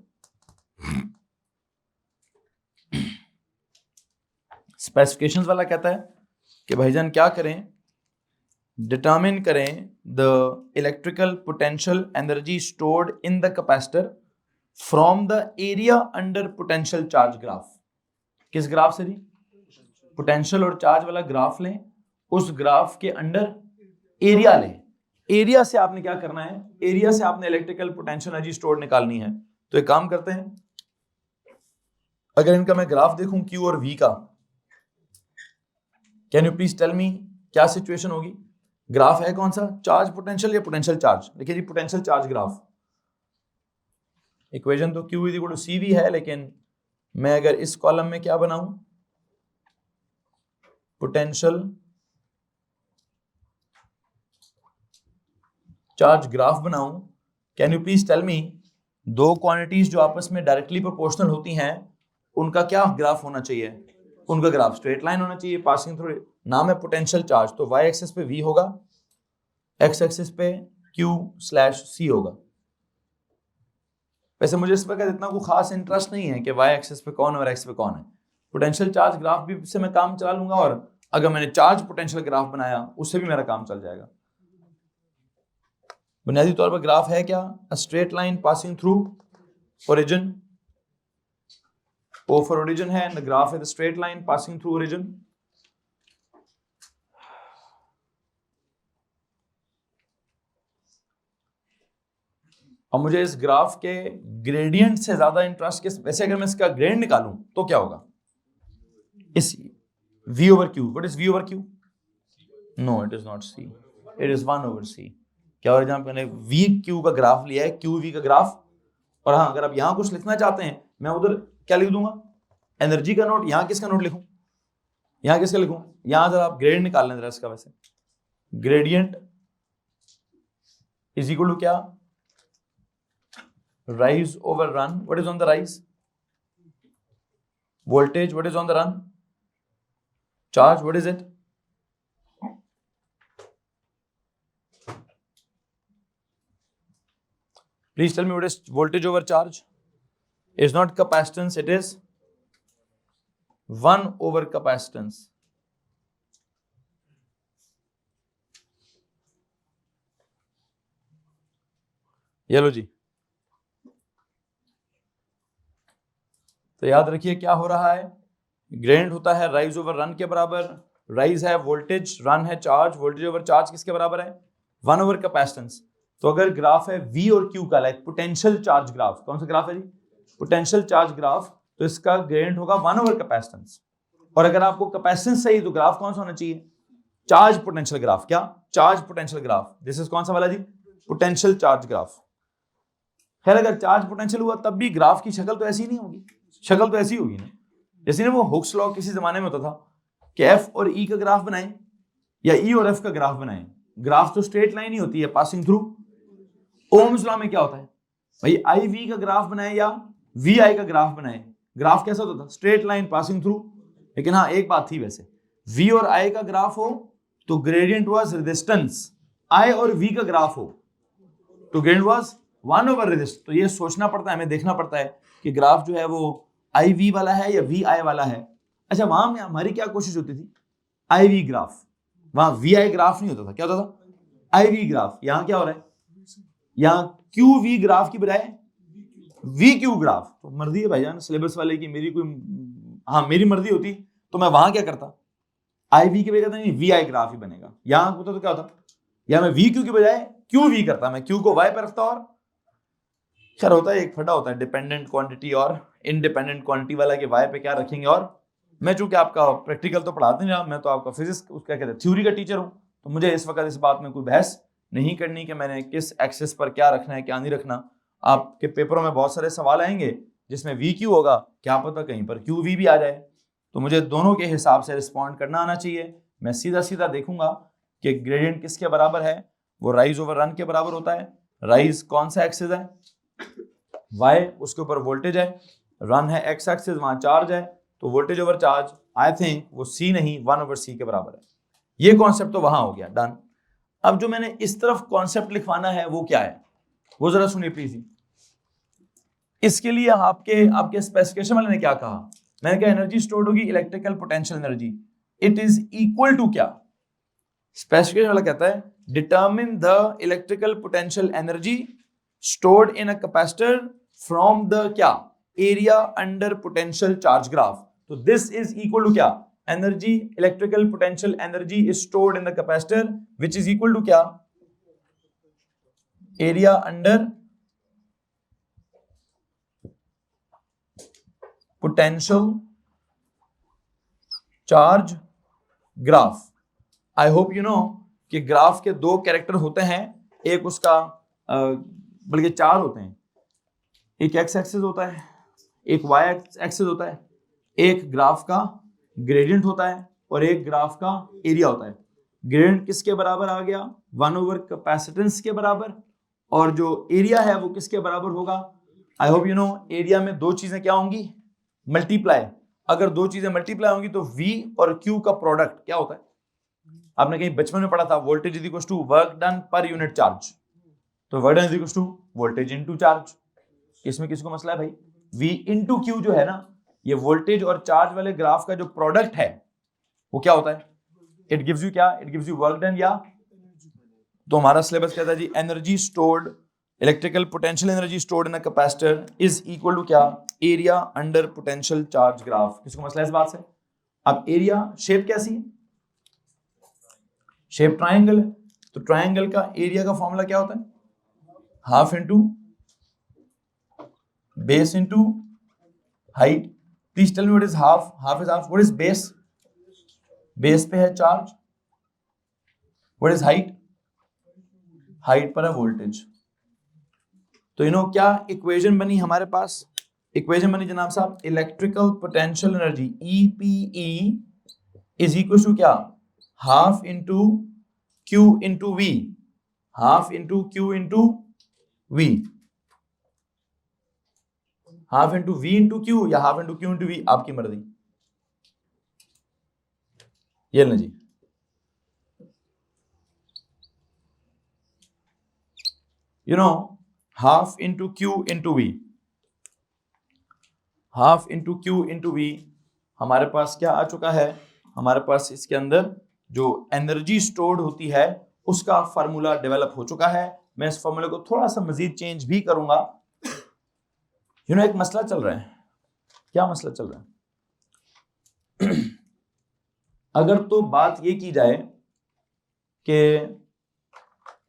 Specifications वाला कहता है कि भाईजान क्या करें, डिटरमिन करें the electrical potential energy stored in the capacitor from the area under potential charge graph. किस ग्राफ से जी? पोटेंशियल और चार्ज वाला ग्राफ लें, उस ग्राफ के अंडर एरिया लें. एरिया से आपने क्या करना है, एरिया से आपने इलेक्ट्रिकल पोटेंशियल एनर्जी स्टोर्ड निकालनी है. तो एक काम करते हैं, अगर इनका मैं ग्राफ देखूं Q और V का, can you please tell me क्या सिचुएशन होगी? ग्राफ है कौन सा, चार्ज पोटेंशियल या पोटेंशियल चार्ज? देखिए जी, पोटेंशियल चार्ज ग्राफ. इक्वेशन तो Q is equal to CV है, लेकिन मैं अगर इस कॉलम में क्या बनाऊं, पोटेंशियल चार्ज ग्राफ बनाऊं, can you please tell me दो क्वांटिटीज जो आपस में डायरेक्टली प्रोपोर्शनल होती हैं उनका क्या ग्राफ होना चाहिए? उनका ग्राफ स्ट्रेट लाइन होना चाहिए, पासिंग थ्रू. नाम है पोटेंशियल चार्ज, तो y एक्सिस पे v होगा, x एक्सिस पे q/c होगा. वैसे मुझे इस वक्त इतना कोई खास इंटरेस्ट नहीं है कि y एक्सिस पे कौन और x पे कौन है. पोटेंशियल चार्ज ग्राफ भी से मैं काम चला लूंगा, और अगर मैंने चार्ज पोटेंशियल ग्राफ बनाया उससे भी मेरा काम चल जाएगा. बुनियादी तौर पर ग्राफ है क्या? A straight line passing through origin. O for origin है, and the graph is a straight line passing through origin. और मुझे इस ग्राफ के ग्रेडियंट से ज्यादा इंटरेस्ट किस, वैसे अगर मैं इसका ग्रेडियंट निकालूं तो क्या होगा? इस V over Q. What is V over Q? No, it is not C. It is 1 over C. क्या हो रहा है? जहां मैंने V Q का ग्राफ लिया है, Q V का ग्राफ. और हाँ, अगर आप यहां कुछ लिखना चाहते हैं, मैं उधर क्या लिख दूंगा? एनर्जी का नोट. यहां किसका नोट लिखूं? यहां किसका लिखूं? यहां जरा आप ग्रेडियंट निकाल लें जरा इसका. वैसे ग्रेडियंट इज इक्वल टू क्या? Rise over run. What is on the rise? Voltage. What is on the run? Charge. What is it? Please tell me what is voltage over charge? Is not capacitance, it is 1 over capacitance. ये लो जी. तो याद रखिए क्या हो रहा है, gradient होता है राइज ओवर रन के बराबर. राइज है वोल्टेज, रन है चार्ज. वोल्टेज ओवर चार्ज किसके बराबर है? 1 ओवर कैपेसिटेंस. तो अगर ग्राफ है V और Q का, लाइक पोटेंशियल चार्ज ग्राफ, कौन सा ग्राफ है जी? Potential charge graph. तो इसका ग्रेडियंट होगा 1 ओवर कैपेसिटेंस. और अगर आपको कैपेसिटेंस चाहिए तो ग्राफ कौन सा होना चाहिए? Charge potential graph. क्या? Charge potential graph. This is कौन सा वाला जी? Potential charge graph. खैर, अगर चार्ज पोटेंशियल हुआ तब भी ग्राफ की शक्ल तो ऐसी नहीं होगी. शक्ल तो ऐसी होगी ना, जैसे ना वो हुक्स लॉ किसी जमाने में होता था कि F और E का ग्राफ बनाएं या E और F का ग्राफ बनाएं. ग्राफ तो स्ट्रेट लाइन ही होती है पासिंग थ्रू. ओम्स लॉ में क्या होता है भाई? IV का ग्राफ बनाएं या VI का ग्राफ बनाएं, ग्राफ कैसा होता था? Straight line passing through. लेकिन हाँ, एक बात थी वैसे, V और I का ग्राफ हो तो ग्रेडियंट वाज रेजिस्टेंस. I और V का ग्राफ हो तो ग्रेडियंट वाज 1 ओवर रेजिस्टेंस. तो ये सोचना पड़ता है, हमें देखना पड़ता है कि ग्राफ जो है वो IV वाला है या VI वाला है. अच्छा, वहां में हमारी क्या कोशिश होती थी? IV graph. वहां VI ग्राफ नहीं होता था. क्या होता था? IV graph. यहां क्या हो रहा है? यहां QV ग्राफ की बजाय VQ ग्राफ. तो मर्जी है भाईजान सिलेबस वाले की, मेरी कोई, हाँ मेरी मर्जी होती तो मैं वहां क्या करता? IV की बजाय नहीं VI ग्राफ ही बनेगा. यहां होता तो क्या होता? या मैं VQ की बजाय QV करता. मैं Q को Y पे रखता. और खैर होता है एक फटा होता है डिपेंडेंट क्वांटिटी और इंडिपेंडेंट क्वांटिटी वाला कि Y पे क्या रखेंगे. और मैं चूंकि आपका प्रैक्टिकल तो पढ़ाते नहीं, मैं तो आपका फिजिक्स उसका कहते हैं थ्योरी का टीचर हूं, तो मुझे इस वक्त इस बात में कोई बहस नहीं करनी कि मैंने किस एक्सिस पर क्या रखना है क्या नहीं रखना. आपके पेपरों में बहुत सारे सवाल आएंगे जिसमें VQ होगा, क्या पता कहीं पर QV भी आ जाए. तो मुझे दोनों के हिसाब से रिस्पॉन्ड करना आना चाहिए. मैं सीधा सीधा देखूंगा कि ग्रेडियंट किसके बराबर है. वो राइज ओवर रन के बराबर होता है. राइज कौन सा एक्सिस है? Y, उसके ऊपर वोल्टेज है. रन है X एक्सिस, वहां चार्ज है. तो voltage over charge I think वो C नहीं 1 ओवर C के बराबर है. ये कॉन्सेप्ट तो वहां हो गया, डन। अब जो मैंने इस तरफ कॉन्सेप्ट लिखवाना है वो क्या है, वो जरा सुनिए प्लीज। इसके लिए आपके आपके स्पेसिफिकेशन वाले ने क्या कहा, मैंने कहा एनर्जी स्टोर्ड होगी electrical potential energy, it is equal to क्या, स्पेसिफिकेशन वाला कहता है determine the electrical potential energy stored in a capacitor from the क्या, area under potential charge graph. तो दिस इज इक्वल टू क्या, energy electrical potential energy is stored in the capacitor which is equal to क्या, area under potential charge graph. I hope you know कि graph के दो character होते हैं, एक उसका बल्कि चार होते हैं, एक एक्स एक्सिस होता है, एक वाई एक्सिस होता है, एक ग्राफ का ग्रेडियंट होता है और एक ग्राफ का एरिया होता है। ग्रेडियंट किसके बराबर आ गया, 1/, कैपेसिटेंस के बराबर, और जो एरिया है वो किसके बराबर होगा, आई होप यू नो एरिया में दो चीजें क्या होंगी, मल्टीप्लाई। अगर दो चीजें मल्टीप्लाई होंगी तो V और Q का प्रोडक्ट क्या होता है, आपने कहीं बचपन में पढ़ा था, voltage is equal to work done पर यूनिट चार्ज। तो work done is equal to voltage into charge. इसमें किसको मसला है भाई, V इंटू क्यू जो है ना, ये वोल्टेज और चार्ज वाले ग्राफ का जो प्रोडक्ट है वो क्या होता है, इट गिव्स यू क्या, it gives you work done या। तो हमारा सिलेबस कहता है जी energy stored, electrical potential energy stored in a capacitor is equal to क्या, area under potential charge graph. किसको मसला है इस बात से। अब एरिया शेप कैसी है, शेप ट्रायंगल है, तो ट्रायंगल का एरिया का फॉर्मूला क्या होता है, half into base into height. Please tell me what is half, half is half, what is base, base पे है charge, what is height, height पर है वोल्टेज। तो यू नो क्या इक्वेशन बनी हमारे पास, इक्वेशन बनी जनाब साहब, electrical potential energy EPE is equal to क्या, half into Q into V, half into Q into V, half into V into Q या half into Q into V, आपकी मर्जी। ये ना जी, you know half into Q into V, half into Q into V, हमारे पास क्या आ चुका है, हमारे पास इसके अंदर जो एनर्जी स्टोर्ड होती है उसका फार्मूला डेवलप हो चुका है। मैं इस फार्मूले को थोड़ा सा मजीद चेंज भी करूंगा। यू नो एक मसला चल रहा है, क्या मसला चल रहा है अगर तो बात ये की जाए कि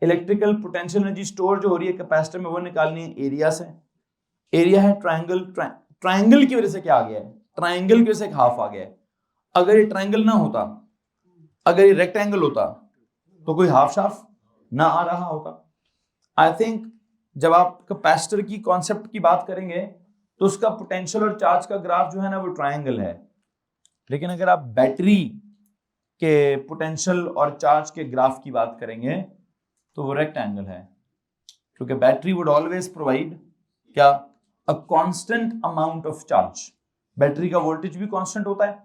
इलेक्ट्रिकल पोटेंशियल एनर्जी स्टोर जो हो रही है कैपेसिटर में वो निकालनी है एरिया से, एरिया है ट्रायंगल, ट्रायंगल की वजह से क्या आ गया है, ट्रायंगल की वजह से एक हाफ आ गया है। अगर ये ट्रायंगल ना होता, अगर ये रेक्टेंगल होता तो कोई हाफ शाफ ना आ रहा होता। आई थिंक जब आप कैपेसिटर की कॉन्सेप्ट की बात करेंगे तो उसका पोटेंशियल और चार्ज का ग्राफ जो है ना वो ट्रायंगल है, लेकिन अगर आप बैटरी के पोटेंशियल और चार्ज के ग्राफ की बात करेंगे तो वो रेक्टेंगल है, क्योंकि बैटरी वुड ऑलवेज प्रोवाइड क्या, a constant amount of charge. Battery का वोल्टेज भी कांस्टेंट होता है,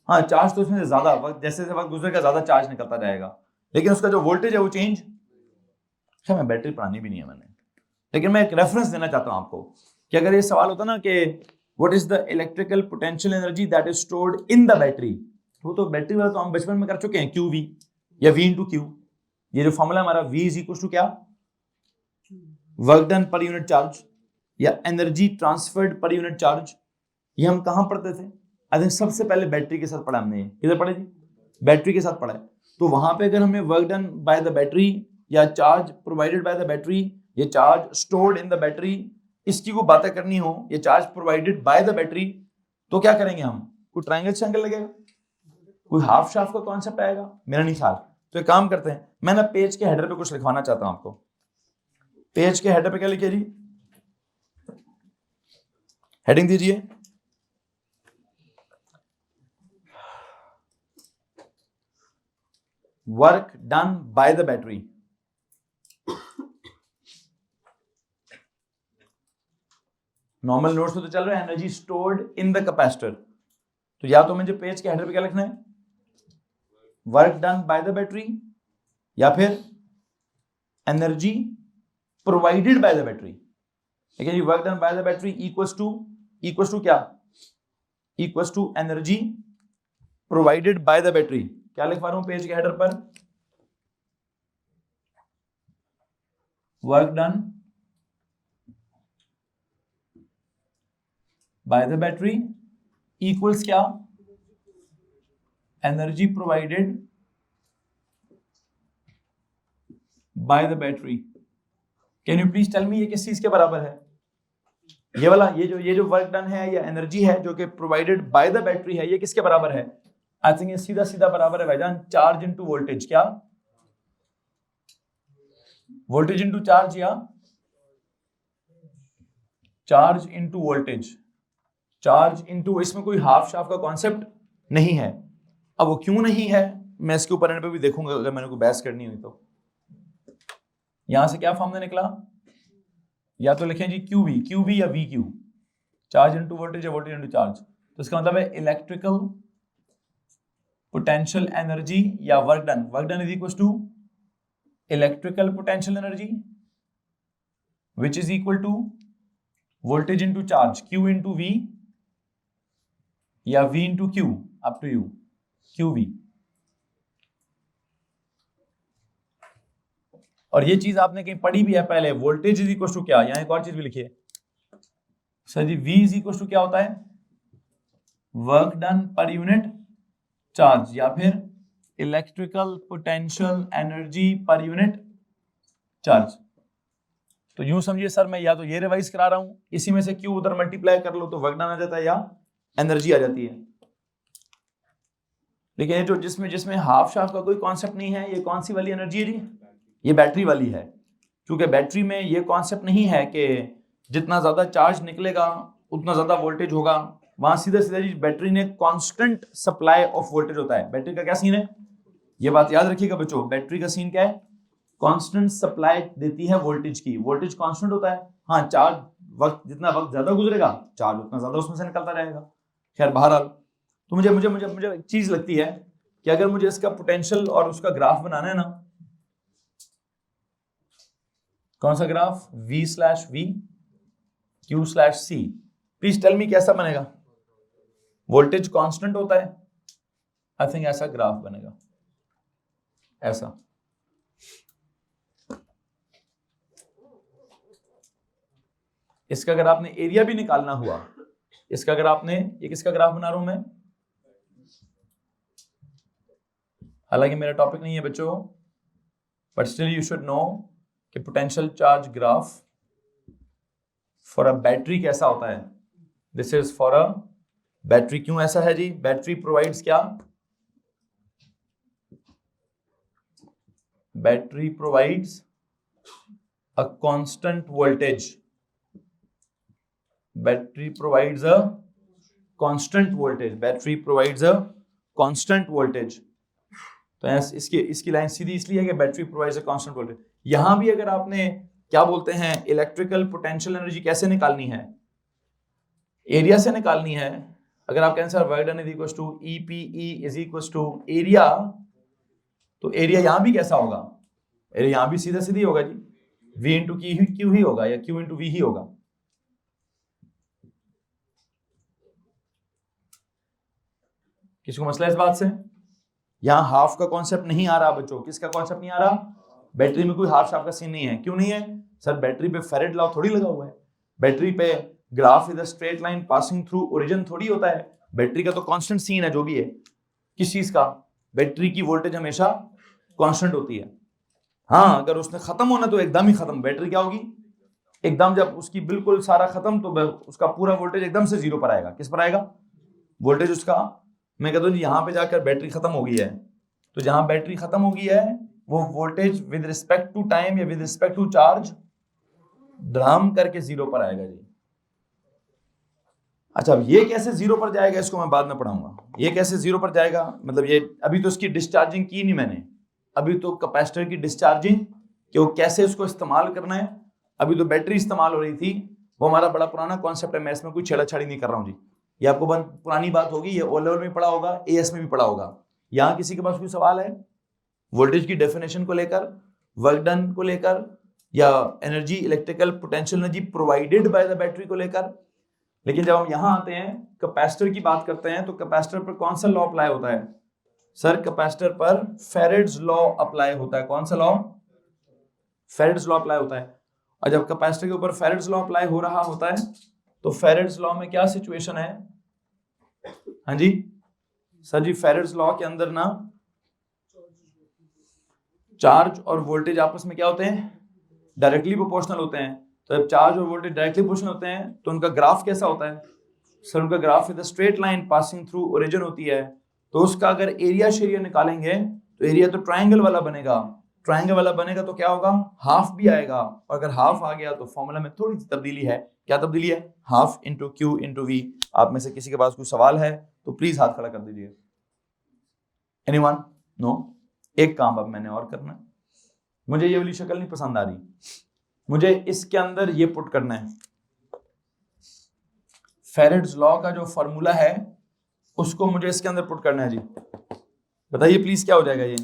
हाँ चार्ज तो उसमें ज्यादा वक्त जैसे जैसे वक्त गुजरेगा ज्यादा चार्ज निकलता जाएगा, लेकिन उसका जो वोल्टेज है वो चेंज। अच्छा मैं बैटरी पढ़ानी भी नहीं है मैंने, लेकिन मैं एक रेफरेंस देना चाहता हूं आपको कि अगर ये सवाल होता ना कि what is the electrical potential energy that is stored in the battery, तो बैटरी वाला तो हम बचपन में कर चुके हैं, QV या V इंटू Q। ये जो फॉर्मूला हमारा V इज इक्वल टू क्या, वर्क डन पर यूनिट चार्ज या energy transferred per unit charge. ये हम कहां पढ़ते थे, आई थिंक सबसे पहले बैटरी के साथ पढ़ा हमने, किधर पढ़े जी, बैटरी के साथ पढ़ा है। तो वहां पे अगर हमें work done by the battery या charge provided by the battery, ये charge stored in the battery, इसकी को बातें करनी हो, ये charge provided by the battery, तो क्या करेंगे हम, कोई ट्रायंगल शैंगल लगेगा, कोई हाफ शाफ का कॉन्सेप्ट आएगा, मेरा नहीं ख्याल। तो एक काम करते हैं, मैं ना पेज के हेडर पे कुछ लिखवाना चाहता हूं आपको। पेज के हेडर पे क्या लिखिए जी, हेडिंग दीजिए work done by the battery. Normal notes में तो चल रहा है energy stored in the capacitor, तो या तो मुझे पेज के हेडर पे क्या लिखना है, work done by the battery या फिर energy provided by the battery. ठीक है जी, work done by the battery equals to क्या, equals to energy provided by the battery. क्या लिखवा रहा हूं पेज के हेडर पर, work done by the battery equals क्या, energy provided by the battery. Can you please tell me ये किस चीज के बराबर है, ये वाला, ये जो वर्क डन है या एनर्जी है जो कि प्रोवाइडेड बाय द बैटरी है, ये किसके बराबर है? आई थिंक ये सीधा सीधा बराबर है भाईजान, चार्ज इनटू वोल्टेज। क्या, वोल्टेज इनटू चार्ज या charge into voltage, charge into, इसमें कोई हाफ शाफ का कॉन्सेप्ट नहीं है। अब वो क्यों नहीं है मैं इसके ऊपर पे भी देखूंगा अगर मैंने कोई बहस करनी हुई तो। यहां से क्या फॉर्मूला निकला, या तो लिखें जी क्यूवी या V Q, charge into voltage या वोल्टेज इनटू चार्ज। तो इसका मतलब है इलेक्ट्रिकल पोटेंशियल एनर्जी या work done is equal to electrical potential energy which is equal to voltage into charge, Q into V या V into Q, up to you, QV. और ये चीज आपने कहीं पढ़ी भी है पहले, वोल्टेज इज इक्वल टू क्या, यहां एक और चीज भी लिखिए सर जी, V इज इक्वल टू क्या होता है, वर्क डन पर यूनिट चार्ज या फिर इलेक्ट्रिकल पोटेंशियल एनर्जी पर यूनिट चार्ज। तो यूं समझिए सर, मैं या तो ये रिवाइज करा रहा हूं, इसी में से क्यू उधर मल्टीप्लाई कर लो तो वर्क डन आ जाता है या एनर्जी आ जाती है। लेकिन ये जो जिसमें हाफ शाफ का कोई कॉन्सेप्ट नहीं है, ये कौन सी वाली एनर्जी है जी, ये बैटरी वाली है। क्योंकि बैटरी में ये कॉन्सेप्ट नहीं है कि जितना ज्यादा चार्ज निकलेगा उतना ज्यादा वोल्टेज होगा, वहां सीधा सीधा जी बैटरी ने कांस्टेंट सप्लाई ऑफ वोल्टेज होता है। बैटरी का क्या सीन है, ये बात याद रखिएगा बच्चों, बैटरी का सीन क्या है, कांस्टेंट सप्लाई देती है वोल्टेज की, वोल्टेज कांस्टेंट होता है। हाँ, चार्ज वक्त जितना वक्त ज्यादा गुजरेगा चार्ज उतना ज्यादा उसमें से निकलता रहेगा। खैर बहरहाल, तो मुझे मुझे मुझे मुझे एक चीज लगती है कि अगर मुझे इसका पोटेंशियल और उसका ग्राफ बनाना है ना, कौन सा graph, V/V Q/C, please tell मी कैसा बनेगा। वोल्टेज कांस्टेंट होता है, आई थिंक ऐसा ग्राफ बनेगा, ऐसा। इसका अगर आपने एरिया भी निकालना हुआ, इसका अगर आपने, ये किसका ग्राफ बना रहा हूं मैं, हालांकि मेरा टॉपिक नहीं है बच्चों, but still you should know कि potential charge graph for a battery कैसा होता है। This is for a battery. क्यों ऐसा है जी, बैटरी प्रोवाइड्स क्या, battery provides a constant voltage, battery provides a constant voltage, battery provides a constant voltage. तो इसकी लाइन सीधी इसलिए है कि battery provides a constant voltage. यहां भी अगर आपने क्या बोलते हैं इलेक्ट्रिकल पोटेंशियल एनर्जी कैसे निकालनी है, एरिया से निकालनी है। अगर आप कहें sir work done is equal to EPE is equal to area, तो एरिया यहां भी कैसा होगा, एरिया यहां भी सीधा सीधी होगा जी, V इंटू क्यू ही होगा या Q इंटू V ही होगा। किसको मसला इस बात से, यहां हाफ का कॉन्सेप्ट नहीं आ रहा बच्चों। किसका कॉन्सेप्ट नहीं आ रहा, बैटरी में कोई हाफ शाफ का सीन नहीं है। क्यों नहीं है सर, बैटरी पे फेरेड लॉ थोड़ी लगा हुआ है, बैटरी पे graph is a straight line passing through origin थोड़ी होता है। बैटरी का तो कांस्टेंट सीन है जो भी है। किस चीज का, बैटरी की वोल्टेज हमेशा कांस्टेंट होती है। हाँ, अगर उसने खत्म होना तो एकदम ही खत्म, बैटरी क्या होगी एकदम, जब उसकी बिल्कुल सारा खत्म तो उसका पूरा वोल्टेज एकदम से जीरो पर आएगा। किस पर आएगा, वोल्टेज उसका, मैं कहता हूँ यहां पे जाकर बैटरी खत्म हो गई है, तो जहां बैटरी खत्म हो गई है वो voltage with respect to time या विद रिस्पेक्ट टू चार्ज ड्राम करके जीरो पर आएगा जी। अच्छा, अब ये कैसे जीरो पर जाएगा इसको मैं बाद में पढ़ाऊंगा। ये कैसे जीरो पर जाएगा, मतलब ये अभी तो इसकी डिस्चार्जिंग की नहीं मैंने, अभी तो कैपेसिटर की डिस्चार्जिंग कि वो कैसे उसको इस्तेमाल करना है, अभी तो बैटरी इस्तेमाल हो रही थी, वो हमारा बड़ा पुराना कॉन्सेप्ट है। मैं इसमें कोई छेड़छाड़ी नहीं कर रहा हूँ जी, ये आपको पुरानी बात होगी, ये O लेवल में पढ़ा होगा, AS में भी पढ़ा होगा। यहां किसी के पास कोई सवाल है वोल्टेज की डेफिनेशन को लेकर, वर्क डन को लेकर, या energy electrical potential energy provided by the battery को लेकर? लेकिन जब हम यहां आते हैं कैपेसिटर की बात करते हैं तो कैपेसिटर पर कौन सा लॉ अप्लाई होता है सर? कैपेसिटर पर फेरेड्स लॉ अप्लाई होता है। कौन सा लॉ? फेरेड्स लॉ अप्लाई होता है। और जब कैपेसिटर के ऊपर फेरेड्स लॉ अप्लाई हो रहा होता है तो फेरेड्स लॉ में क्या सिचुएशन है? हाँ जी सर जी, फेरेड्स लॉ के अंदर ना चार्ज और वोल्टेज आपस में क्या होते हैं? डायरेक्टली प्रोपोर्शनल होते हैं। तो जब चार्ज और वोल्टेज डायरेक्टली प्रोपोर्शनल होते हैं तो उनका ग्राफ कैसा होता है सर? उनका graph with straight line passing through origin होती है। तो उसका अगर एरिया शेरिया निकालेंगे तो एरिया तो ट्रायंगल वाला बनेगा। ट्रायंगल वाला बनेगा तो क्या होगा? हाफ भी आएगा। और अगर हाफ आ गया तो फॉर्मूला में थोड़ी सी तब्दीली है। क्या तब्दीली है? Half into Q into V. आप में से किसी के पास कोई सवाल है तो प्लीज हाथ खड़ा कर दीजिए। एनीवन? नो? एक काम अब मैंने और करना है, मुझे ये वाली शक्ल नहीं पसंद आ रही, मुझे इसके अंदर ये पुट करना है। फेरेड्स लॉ का जो फॉर्मूला है उसको मुझे इसके अंदर पुट करना है जी। बताइए प्लीज क्या हो जाएगा ये?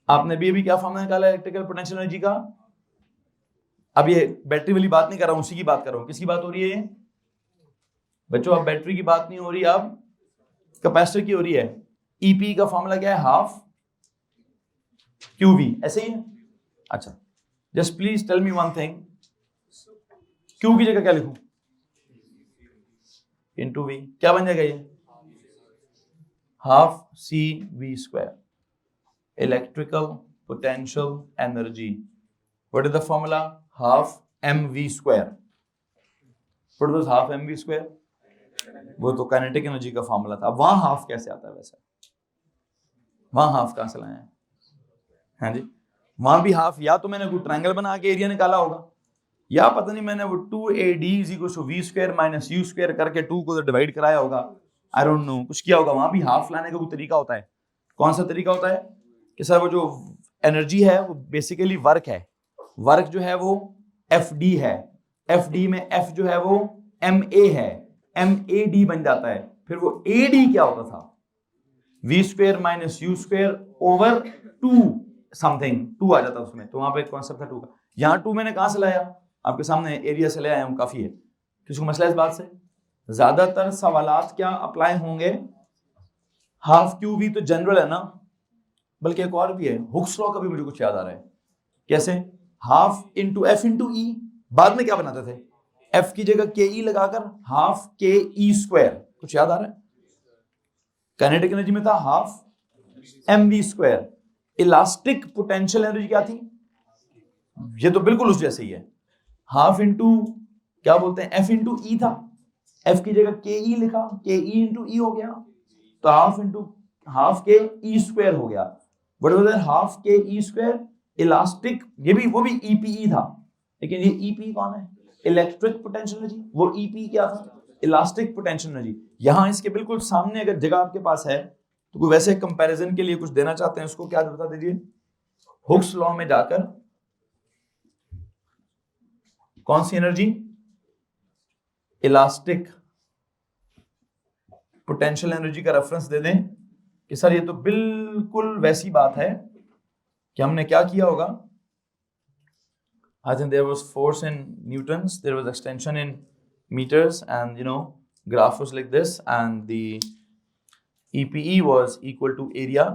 आपने भी अभी क्या फॉर्मूला निकाला इलेक्ट्रिकल पोटेंशियल एनर्जी का? अब ये बैटरी वाली बात नहीं कर रहा हूं, उसी की बात कर रहा हूं। किसकी बात हो रही है ये बच्चों? अब बैटरी की बात नहीं हो रही, अब कैपेसिटर की हो रही है। ईपी का फॉर्मूला क्या है? हाफ क्यूवी, ऐसे ही है। अच्छा, just please tell me one thing, Q की जगह क्या लिखूं? Into V. क्या बन जाएगा ये? Half C V square, electrical potential energy. What is the formula? Half M V square. What was half M V square? वो तो काइनेटिक एनर्जी का फॉर्मूला था। अब वहां हाफ कैसे आता है? वैसे वहां हाफ कहां से लाए हैं? हाँ जी, वहां भी हाफ या तो मैंने कोई ट्रायंगल बना के एरिया निकाला होगा, या पता नहीं मैंने वो 2AD = v² - u² करके 2 को डिवाइड कराया होगा। आई डोंट नो, कुछ किया होगा। वहां भी हाफ लाने का कोई तरीका होता है। कौन सा तरीका होता है? कि सर वो जो एनर्जी है वो बेसिकली वर्क है। वर्क जो है वो FD है। FD में F जो है वो MA है, MAD बन जाता है। फिर वो AD क्या होता था? v² - u² ओवर 2 समथिंग, 2 आ जाता उसमें। तो वहां पे कॉन्सेप्ट था 2 का। यहाँ 2 मैंने कहां से लाया? आपके सामने एरिया से ले आया हूं, काफी है। किसी को मसला इस बात से? ज्यादातर सवालात क्या अप्लाई होंगे? हाफ क्यू भी तो जनरल है ना, बल्कि एक और भी है, हुक्स लॉ का भी मुझे कुछ याद आ रहा है। कैसे? हाफ इंटू एफ इंटू ई। बाद में क्या बनाते थे? एफ की जगह के ई लगाकर हाफ के ई स्क्वायर। कुछ याद आ रहा है? काइनेटिक एनर्जी में था half M V square. Elastic potential energy क्या थी? ये तो बिल्कुल उस जैसे ही है। हाफ इंटू क्या बोलते हैं, एफ इंटू ई था। एफ की जगह के ई लिखा, के ई इंटू ई हो गया, तो हाफ इंटू हाफ के ई स्क्वायर हो गया। What was that? हाफ के ई स्क्वायर इलास्टिक। ये भी वो भी ईपीई था, लेकिन ये ईपी कौन है? Electric potential energy. वो ईपी क्या था? Elastic potential energy. यहां इसके बिल्कुल सामने अगर जगह आपके पास है तो कोई वैसे कंपैरिजन के लिए कुछ देना चाहते हैं, उसको क्या बता दीजिए। हुक्स लॉ में जाकर कौन सी एनर्जी? इलास्टिक पोटेंशियल एनर्जी का रेफरेंस दे दें कि सर ये तो बिल्कुल वैसी बात है कि हमने क्या किया होगा। I think there was force in newtons, there was extension in meters, and graph was like this, and the EPE was equal to area.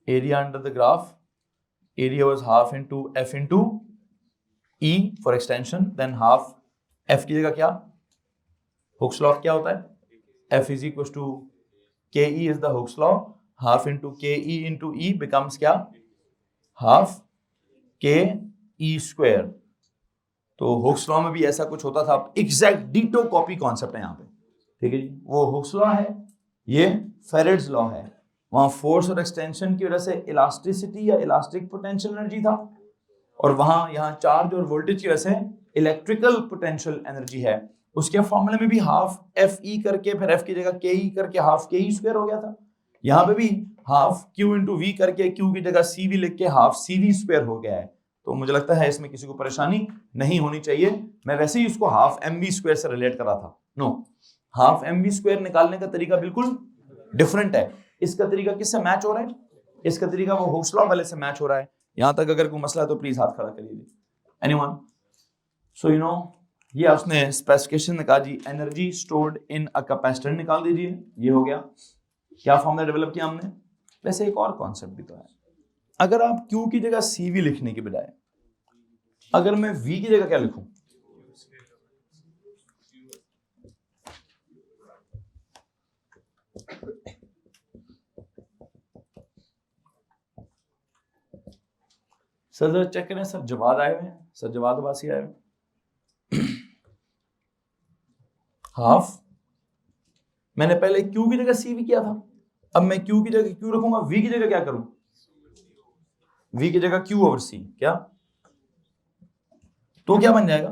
Area under the graph, area was half into F into E for extension, then half F की जगह क्या? Hooke's law क्या होता है? F is equals to KE is the Hooke's law. Half into KE into E becomes क्या? Half KE square. तो Hooke's law में भी ऐसा कुछ होता था। एग्जैक्ट डिटो कॉपी कॉन्सेप्ट है यहाँ पे, ठीक है जी। वो Hooke's law है, ये फेरेड्स लॉ है। वहां फोर्स और एक्सटेंशन की वजह से इलास्टिसिटी या इलास्टिक पोटेंशियल एनर्जी था, और वहां यहाँ चार्ज और वोल्टेज की वजह से इलेक्ट्रिकल पोटेंशियल एनर्जी है। उसके फॉर्मूले में भी हाफ एफ ई करके फिर एफ की जगह के ई करके हाफ के ई स्क्वायर हो गया था। यहाँ पे भी हाफ क्यू इंटू वी करके क्यू की जगह सी वी लिख के हाफ सी वी स्क्वायर हो गया है। तो मुझे लगता है इसमें किसी को परेशानी नहीं होनी चाहिए। मैं वैसे ही उसको हाफ mv स्क्वायर से रिलेट कर रहा था। नो, हाफ mv स्क्वायर निकालने का तरीका बिल्कुल डिफरेंट है। इसका तरीका किससे मैच हो रहा है? इसका तरीका वो हुक्स लॉ वाले से मैच हो रहा है। यहां तक अगर कोई मसला है तो प्लीज हाथ खड़ा करिए। एनीवन? सो यू नो, ये उसने स्पेसिफिकेशन में कहा जी energy stored in a capacitor निकाल दीजिए। ये हो गया। क्या फॉर्मूला डेवलप किया हमने? वैसे एक और कॉन्सेप्ट भी तो है। अगर आप Q की जगह CV लिखने की बजाय अगर मैं V की जगह क्या लिखूं? सर जरा चेक करें सर, जवाब आए हुए हैं सर, जवाब वासी आए हुए। हाफ मैंने पहले Q की जगह CV किया था, अब मैं Q की जगह Q रखूंगा, V की जगह क्या करूं? V की जगह Q ओवर C। क्या तो क्या बन जाएगा?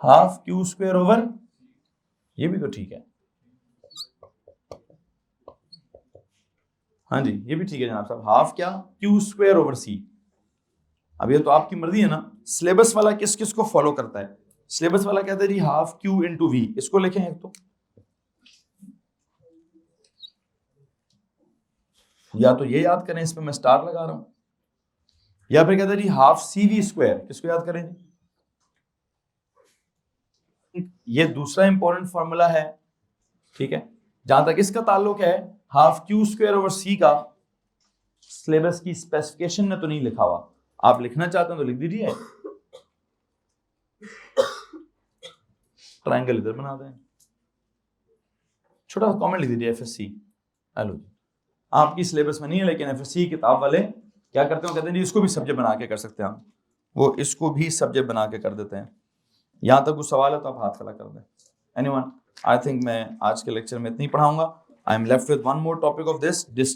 हाफ Q स्क्वायर ओवर, ये भी तो ठीक है। हाँ जी ये भी ठीक है जनाब साहब, हाफ क्या? Q square over C। अब ये तो आपकी मर्जी है ना। सिलेबस वाला किस किस को फॉलो करता है? सिलेबस वाला कहता है जी हाफ Q इंटू V। इसको लिखें एक तो, या तो ये याद करें, इस पे मैं स्टार लगा रहा हूं, या फिर कहता है जी हाफ CV स्क्वायर। किसको याद करें? ये दूसरा इंपॉर्टेंट फॉर्मूला है, ठीक है। जहां तक इसका ताल्लुक है, half Q square over C का सिलेबस की स्पेसिफिकेशन में तो नहीं लिखा हुआ। आप लिखना चाहते हैं तो लिख दीजिए, ट्रायंगल इधर बना दें, छोटा सा कमेंट लिख दीजिए FSC। हेलो जी, आपकी सिलेबस में नहीं है लेकिन FSC किताब वाले क्या करते हैं, कहते हैं जी इसको भी सब्जेक्ट बना के कर सकते हैं हम, वो इसको भी सब्जेक्ट बना के कर देते हैं। यहां तक कुछ सवाल है तो आप हाथ खड़ा कर दें। एनीवन? आई थिंक मैं आज के लेक्चर में इतनी पढ़ाऊंगा। I am left with one more topic of this